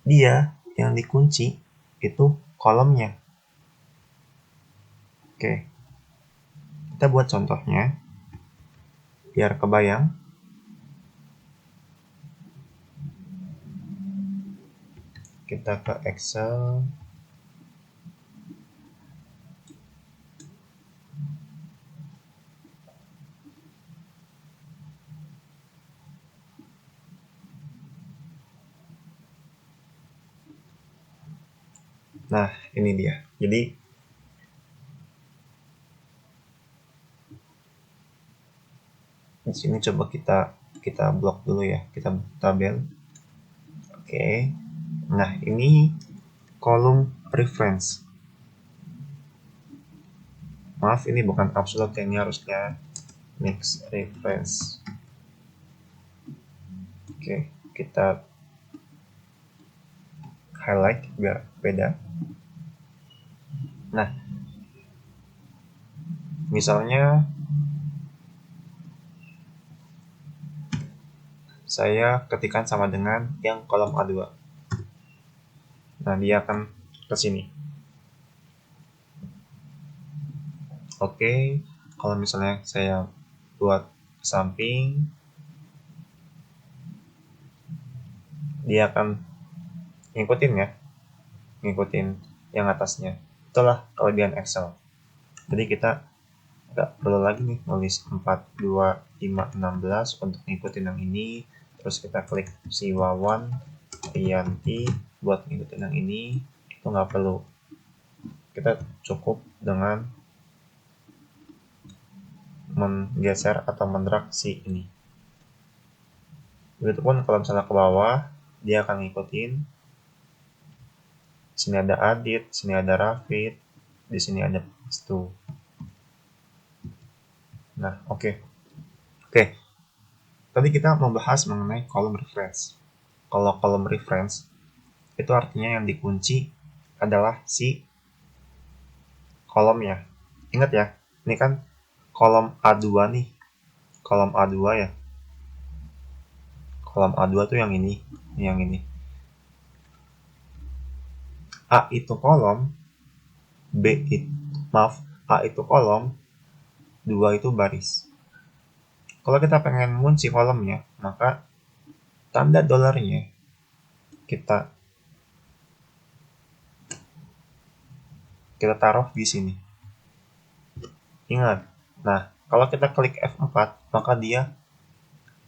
dia yang dikunci itu kolomnya. Oke, kita buat contohnya biar kebayang. Kita ke Excel. Nah, ini dia. Jadi di sini coba kita blok dulu ya. Kita tabel. Oke. Nah, ini kolom reference. Maaf, ini bukan absolute, ini harusnya mix reference. Oke, kita highlight biar beda. Nah, misalnya saya ketikkan sama dengan yang kolom A2. Nah, dia akan ke sini. Oke, kalau misalnya saya buat samping, dia akan ngikutin ya, ngikutin yang atasnya. Itulah kelebihan Excel. Jadi kita nggak perlu lagi nih nulis 4, 2, 5, 16 untuk ngikutin yang ini. Terus kita klik si Wawan, Rianti buat ngikutin yang ini. Itu nggak perlu. Kita cukup dengan menggeser atau mendrag si ini. Begitupun kalau misalnya ke bawah, dia akan ngikutin. Sini ada Adit, sini ada Rafid, di sini ada Pastu. Nah, oke. Tadi kita membahas mengenai column reference. Kalau column reference, itu artinya yang dikunci adalah si kolomnya. Ingat ya, ini kan kolom A2 nih. Kolom A2 ya. Kolom A2 tuh yang ini, yang ini. A itu kolom, A itu kolom, 2 itu baris. Kalau kita pengen ngunci kolomnya, maka tanda dolarnya kita taruh di sini. Ingat, nah kalau kita klik F4, maka dia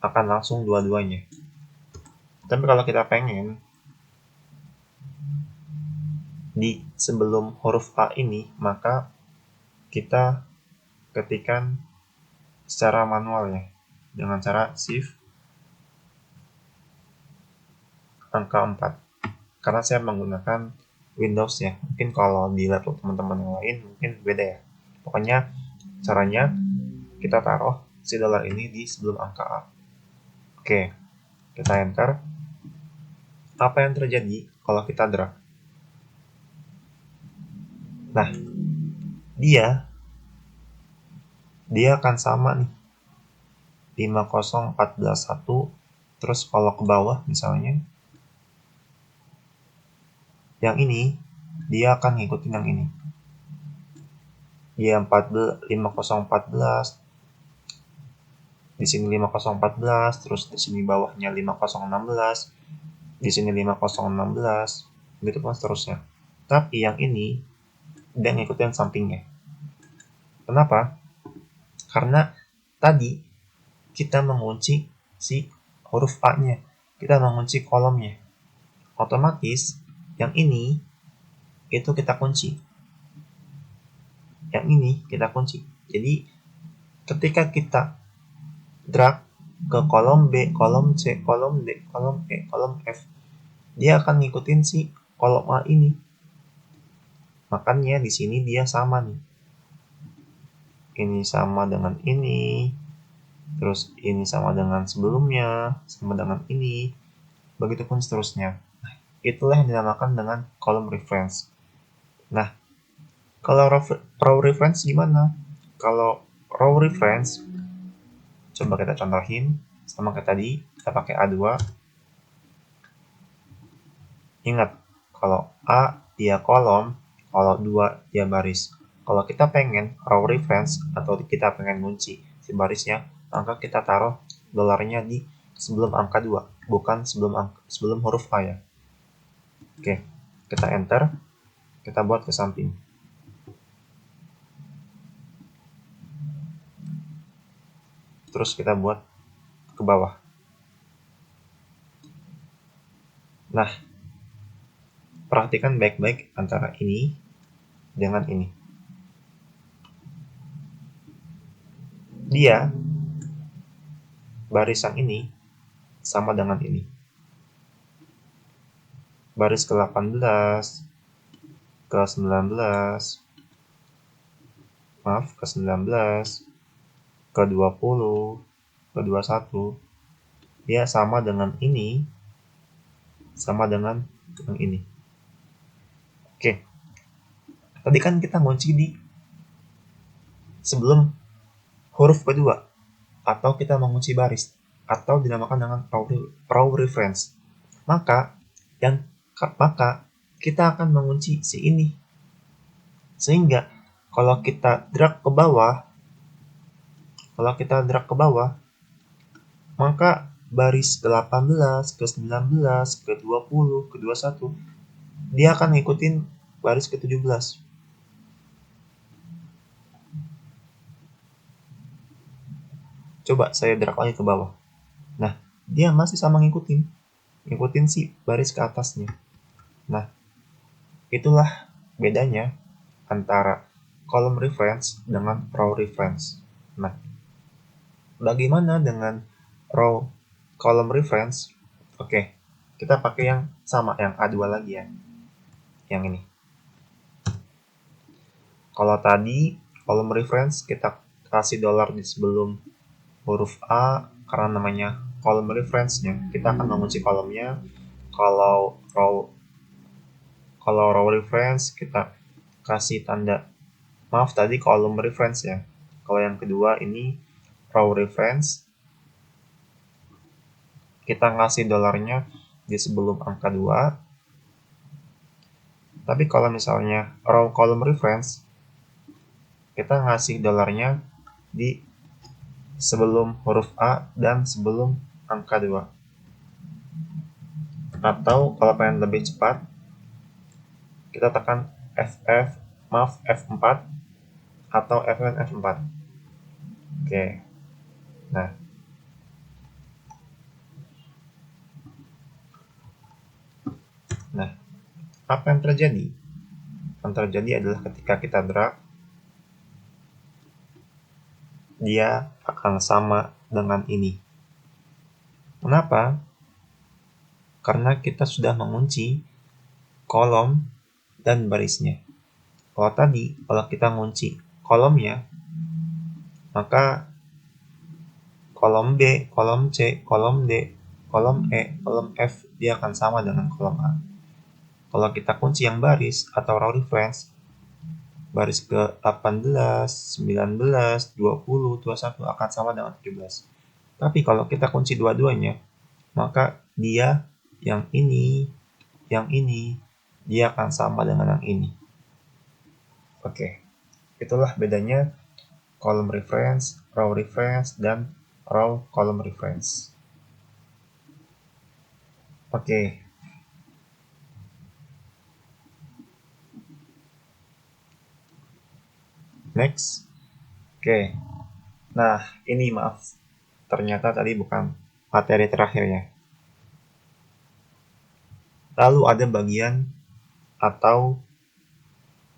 akan langsung dua-duanya. Tapi kalau kita pengen di sebelum huruf A ini, maka kita ketikkan secara manual ya, dengan cara shift angka 4. Karena saya menggunakan Windows ya, mungkin kalau di laptop teman-teman yang lain mungkin beda ya. Pokoknya caranya kita taruh si dolar ini di sebelum angka A. Oke, kita enter. Apa yang terjadi kalau kita drag? Nah, dia akan sama nih, 50141. Terus kalau ke bawah misalnya, yang ini dia akan ngikutin yang ini. Dia 5014, di sini 5014, terus di sini bawahnya 5016, di sini 5016, gitu kan seterusnya. Tapi yang ini dia ngikutin sampingnya. Kenapa? Karena tadi kita mengunci si huruf A-nya, kita mengunci kolomnya. Otomatis yang ini itu kita kunci. Yang ini kita kunci. Jadi ketika kita drag ke kolom B, kolom C, kolom D, kolom E, kolom F, dia akan ngikutin si kolom A ini. Makanya di sini dia sama nih. Ini sama dengan ini, terus ini sama dengan sebelumnya, sama dengan ini, begitupun seterusnya. Nah, itulah yang dinamakan dengan column reference. Nah, kalau row reference gimana? Kalau row reference, coba kita contohin sama kayak tadi, kita pakai A2. Ingat, kalau A dia kolom, kalau 2 dia baris. Kalau kita pengen row reference atau kita pengen ngunci si barisnya, maka kita taruh dolarnya di sebelum angka 2, bukan sebelum huruf A ya. Oke, kita enter, kita buat ke samping. Terus kita buat ke bawah. Nah, perhatikan baik-baik antara ini dengan ini. Dia barisan ini sama dengan ini. Baris ke-18, ke-19, ke-19, ke-20, ke-21, dia sama dengan ini, sama dengan yang ini. Oke, tadi kan kita ngunci di sebelum huruf kedua, atau kita mengunci baris. atau dinamakan dengan row reference. Maka kita akan mengunci si ini. Sehingga kalau kita drag ke bawah, maka baris ke-18, ke-19, ke-20, ke-21, dia akan ngikutin baris ke-17. Coba saya drag lagi ke bawah. Nah, dia masih sama ngikutin si baris ke atasnya. Nah, itulah bedanya antara column reference dengan row reference. Nah, bagaimana dengan row column reference? Oke, kita pakai yang sama, yang A2 lagi ya. Yang ini. Kalau tadi column reference kita kasih $, di sebelum huruf A karena namanya column reference-nya. Kita akan mengunci kolomnya. Kalau row reference kita kasih tanda, maaf tadi column reference ya. Kalau yang kedua ini row reference, kita ngasih $-nya di sebelum angka 2. Tapi kalau misalnya row column reference, kita ngasih $-nya di sebelum huruf A dan sebelum angka 2. Atau kalau pengen lebih cepat, kita tekan F4 atau F4. Oke. Nah, apa yang terjadi? Yang terjadi adalah ketika kita drag, dia akan sama dengan ini. Kenapa? Karena kita sudah mengunci kolom dan barisnya. Kalau tadi, kalau kita ngunci kolomnya, maka kolom B, kolom C, kolom D, kolom E, kolom F, dia akan sama dengan kolom A. Kalau kita kunci yang baris atau row reference, baris ke-18, 19, 20, 21 akan sama dengan 17. Tapi kalau kita kunci dua-duanya, maka dia yang ini, dia akan sama dengan yang ini. Oke, itulah bedanya column reference, row reference, dan row column reference. Oke. Next. Oke. Nah, ini maaf. Ternyata tadi bukan materi terakhirnya. Lalu ada bagian atau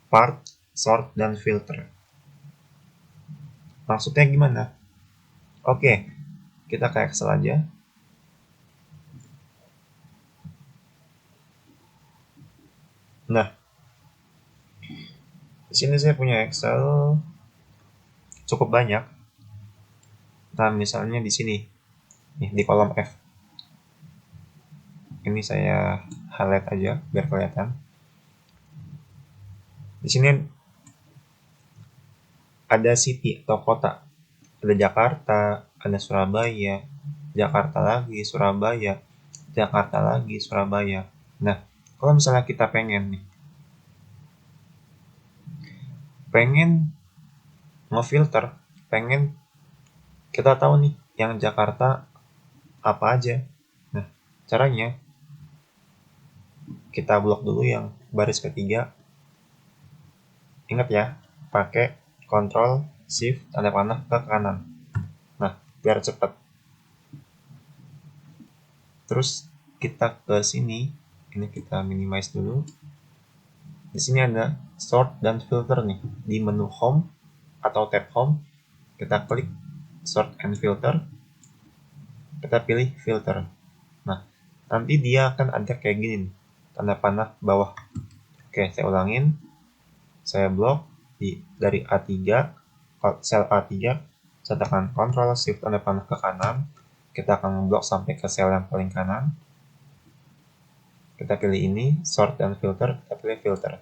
part, sort, dan filter. Maksudnya gimana? Oke, kita ke Excel aja. Nah, di sini saya punya Excel cukup banyak. Nah, misalnya di sini, nih, di kolom F. Ini saya highlight aja biar kelihatan. Di sini ada city atau kota. Ada Jakarta, ada Surabaya, Jakarta lagi, Surabaya, Jakarta lagi, Surabaya. Nah, kalau misalnya kita pengen ngefilter, pengen kita tahu nih yang Jakarta apa aja. Nah, caranya kita blok dulu yang baris ketiga. Ingat ya, pakai Ctrl Shift tanda panah ke kanan. Nah, biar cepat. Terus kita ke sini, ini kita minimize dulu. Di sini ada sort dan filter nih. Di menu home atau tab home, kita klik sort and filter. Kita pilih filter. Nah, nanti dia akan ada kayak gini nih, tanda panah bawah. Oke, saya ulangin. Saya blok dari A3, sel A3, saya tekan Ctrl Shift tanda panah ke kanan. Kita akan memblok sampai ke sel yang paling kanan. Kita pilih ini, sort dan filter, kita pilih filter.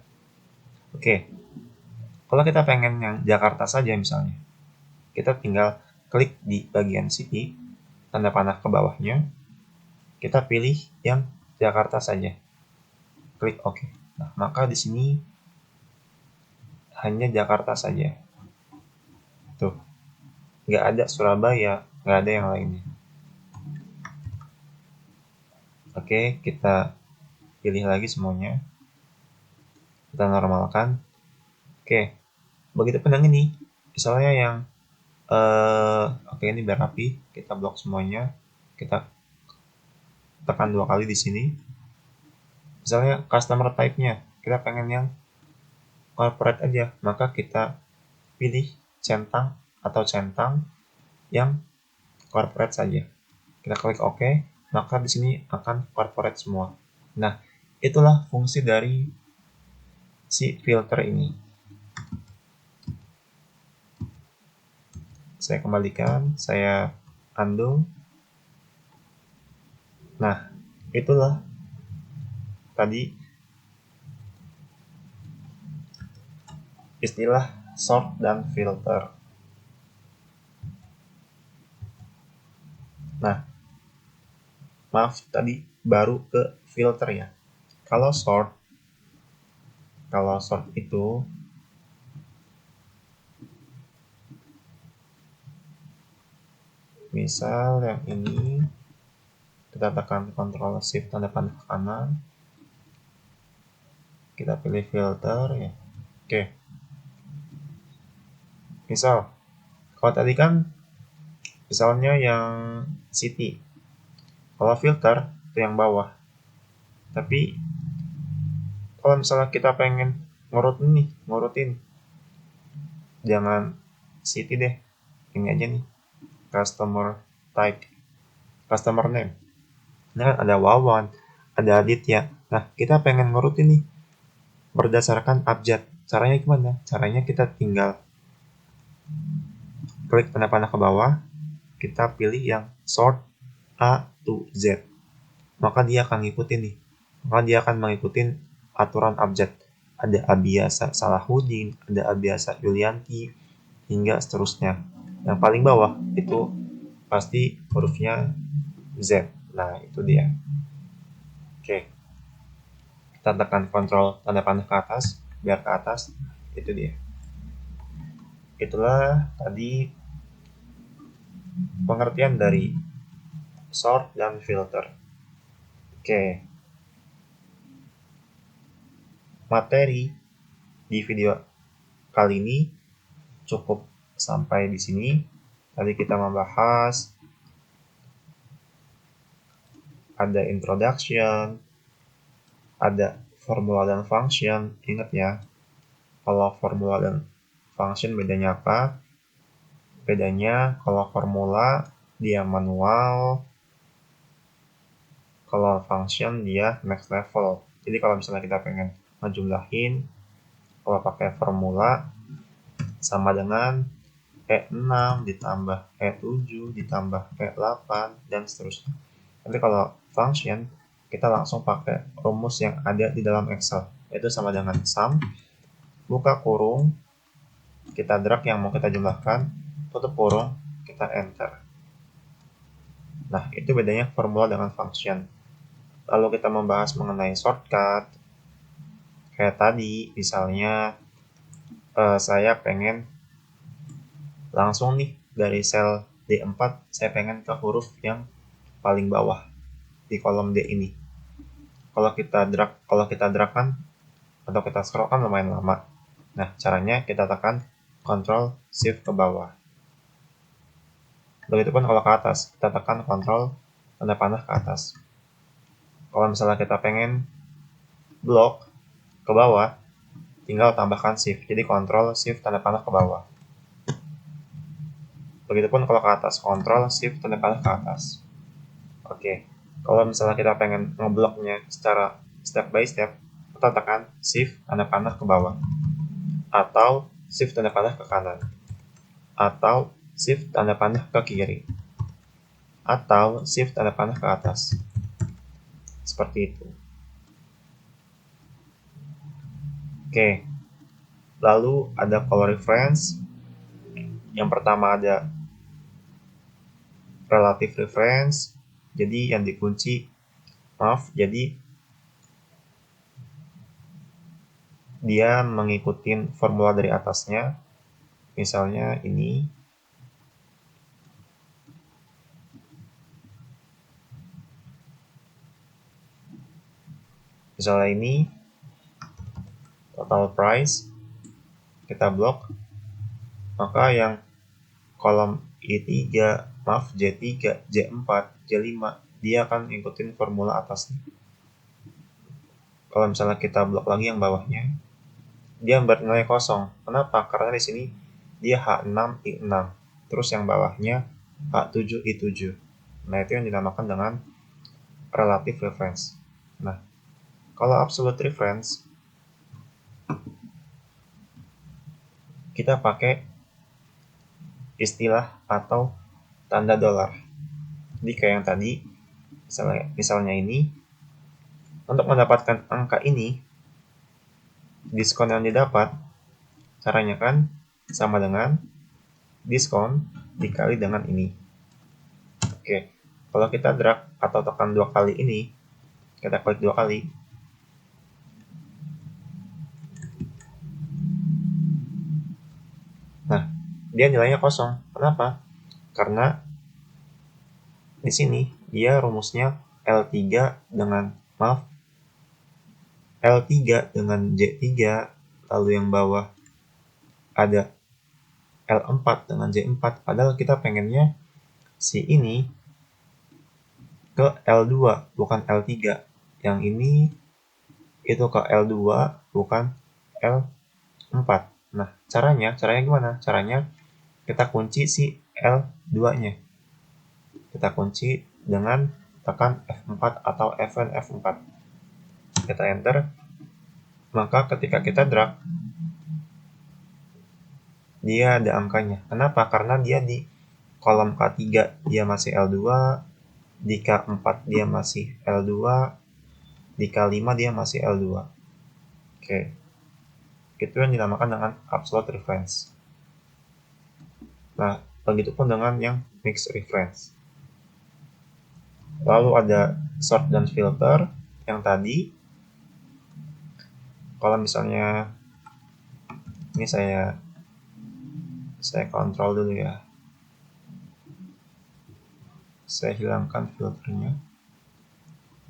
Oke, kalau kita pengen yang Jakarta saja misalnya, kita tinggal klik di bagian city, tanda panah ke bawahnya, kita pilih yang Jakarta saja. Klik OK. Nah, maka di sini hanya Jakarta saja. Tuh, nggak ada Surabaya, nggak ada yang lainnya. Oke, kita pilih lagi semuanya. Kita normalkan. Oke, begitu pun yang ini. Misalnya yang oke, ini biar rapi, kita blok semuanya. Kita tekan 2 kali di sini. Misalnya customer type-nya, kita pengen yang corporate aja, maka kita pilih centang atau centang yang corporate saja. Kita klik OK, maka di sini akan corporate semua. Nah, itulah fungsi dari si filter ini. Saya kembalikan, saya undo. Nah, itulah tadi istilah sort dan filter. Nah, maaf tadi baru ke filter ya. Kalau sort itu misal yang ini kita tekan Ctrl Shift tanda panah ke kanan, kita pilih filter ya. Oke. Misal kalau tadi kan misalnya yang city, kalau filter itu yang bawah. Tapi kalau misalnya kita pengen ngurutin, jangan city deh, ini aja nih, customer type, customer name. Nah, ada Wawan, ada Aditya. Nah, kita pengen ngurutin nih berdasarkan abjad. Caranya gimana? Caranya kita tinggal klik tanda panah ke bawah, kita pilih yang sort A to Z. Maka dia akan ngikutin nih. Maka dia akan mengikuti aturan abjad. Ada Abiasa Salahuddin, ada Abiasa Yulianti, hingga seterusnya. Yang paling bawah itu pasti hurufnya Z. Nah, itu dia. Oke. Kita tekan Ctrl tanda panah ke atas, biar ke atas. Itu dia. Itulah tadi pengertian dari sort dan filter. Oke. Materi di video kali ini cukup sampai di sini. Tadi kita membahas ada introduction, ada formula dan function. Ingat ya, kalau formula dan function bedanya apa? Bedanya kalau formula dia manual, kalau function dia next level. Jadi kalau misalnya kita pengen ngejumlahin, kalau pakai formula sama dengan E6 ditambah E7 ditambah E8 dan seterusnya. Tapi kalau function, kita langsung pakai rumus yang ada di dalam Excel, yaitu sama dengan sum, buka kurung, kita drag yang mau kita jumlahkan, tutup kurung, kita enter. Nah, itu bedanya formula dengan function. Lalu kita membahas mengenai shortcut, kayak tadi, misalnya saya pengen langsung nih dari sel D4, saya pengen ke huruf yang paling bawah di kolom D ini. Kalau kita drag kan, atau kita scroll kan lumayan lama. Nah, caranya kita tekan Ctrl Shift ke bawah. Begitupun kalau ke atas, kita tekan Ctrl tanda panah ke atas. Kalau misalnya kita pengen blok ke bawah, tinggal tambahkan Shift. Jadi Ctrl Shift tanda panah ke bawah. Begitupun kalau ke atas, Ctrl Shift tanda panah ke atas. Oke, kalau misalnya kita pengen ngebloknya secara step by step, kita tekan Shift tanda panah ke bawah, atau Shift tanda panah ke kanan, atau Shift tanda panah ke kiri, atau Shift tanda panah ke atas. Seperti itu. Oke, lalu ada color reference. Yang pertama ada relative reference, jadi yang dikunci, jadi dia mengikuti formula dari atasnya. Misalnya ini. Misalnya ini total price, kita blok, maka yang kolom I3, J3, J4, J5, dia akan ngikutin formula atasnya. Kalau misalnya kita blok lagi yang bawahnya, dia bernilai kosong. Kenapa? Karena di sini dia H6, I6. Terus yang bawahnya H7, I7. Nah, itu yang dinamakan dengan relative reference. Nah, kalau absolute reference, kita pakai istilah atau tanda dolar. Jadi kayak yang tadi, misalnya ini, untuk mendapatkan angka ini, diskon yang didapat, caranya kan sama dengan diskon dikali dengan ini. Oke, kalau kita drag atau tekan 2 kali ini, kita klik 2 kali, nah, dia nilainya kosong. Kenapa? Karena di sini dia rumusnya L3 dengan J3, lalu yang bawah ada L4 dengan J4, padahal kita pengennya si ini ke L2 bukan L3, yang ini itu ke L2 bukan L4. Nah, caranya gimana? Caranya kita kunci si L2-nya. Kita kunci dengan tekan F4 atau Fn F4. Kita enter. Maka ketika kita drag, dia ada angkanya. Kenapa? Karena dia di kolom K3 dia masih L2, di K4 dia masih L2, di K5 dia masih L2. Oke. Itu yang dinamakan dengan absolute reference. Nah, begitupun dengan yang mixed reference. Lalu ada sort dan filter yang tadi. Kalau misalnya ini saya kontrol dulu ya. Saya hilangkan filternya.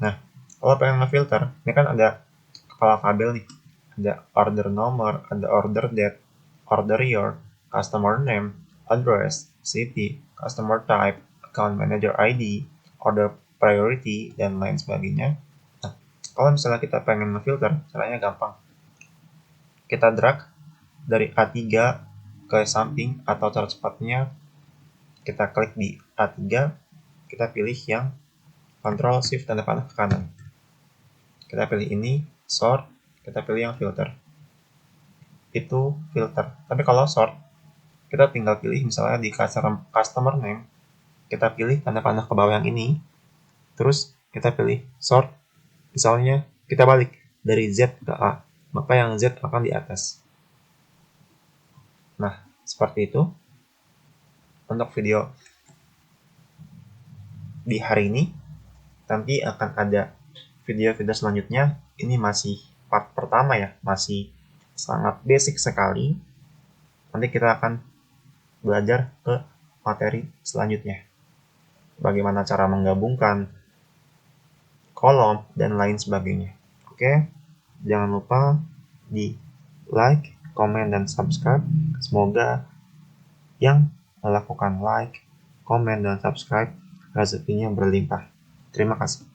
Nah, kalau pengen ngefilter, ini kan ada kepala kabel nih. Ada order nomor, ada order date, order year, customer name, address, city, customer type, account manager ID, order priority, dan lain sebagainya. Nah, kalau misalnya kita pengen ngefilter, caranya gampang. Kita drag dari A3 ke samping atau cara cepatnya kita klik di A3, kita pilih yang Ctrl Shift tanda panah ke kanan. Kita pilih ini, sort, kita pilih yang filter. Itu filter. Tapi kalau sort, kita tinggal pilih misalnya di customer name, kita pilih tanda panah ke bawah yang ini, terus kita pilih sort, misalnya kita balik dari Z ke A, maka yang Z akan di atas. Nah, seperti itu untuk video di hari ini. Nanti akan ada video-video selanjutnya. Ini masih part pertama ya, masih sangat basic sekali. Nanti kita akan belajar ke materi selanjutnya. Bagaimana cara menggabungkan kolom dan lain sebagainya. Oke, jangan lupa di like, komen, dan subscribe. Semoga yang melakukan like, komen, dan subscribe rezekinya berlimpah. Terima kasih.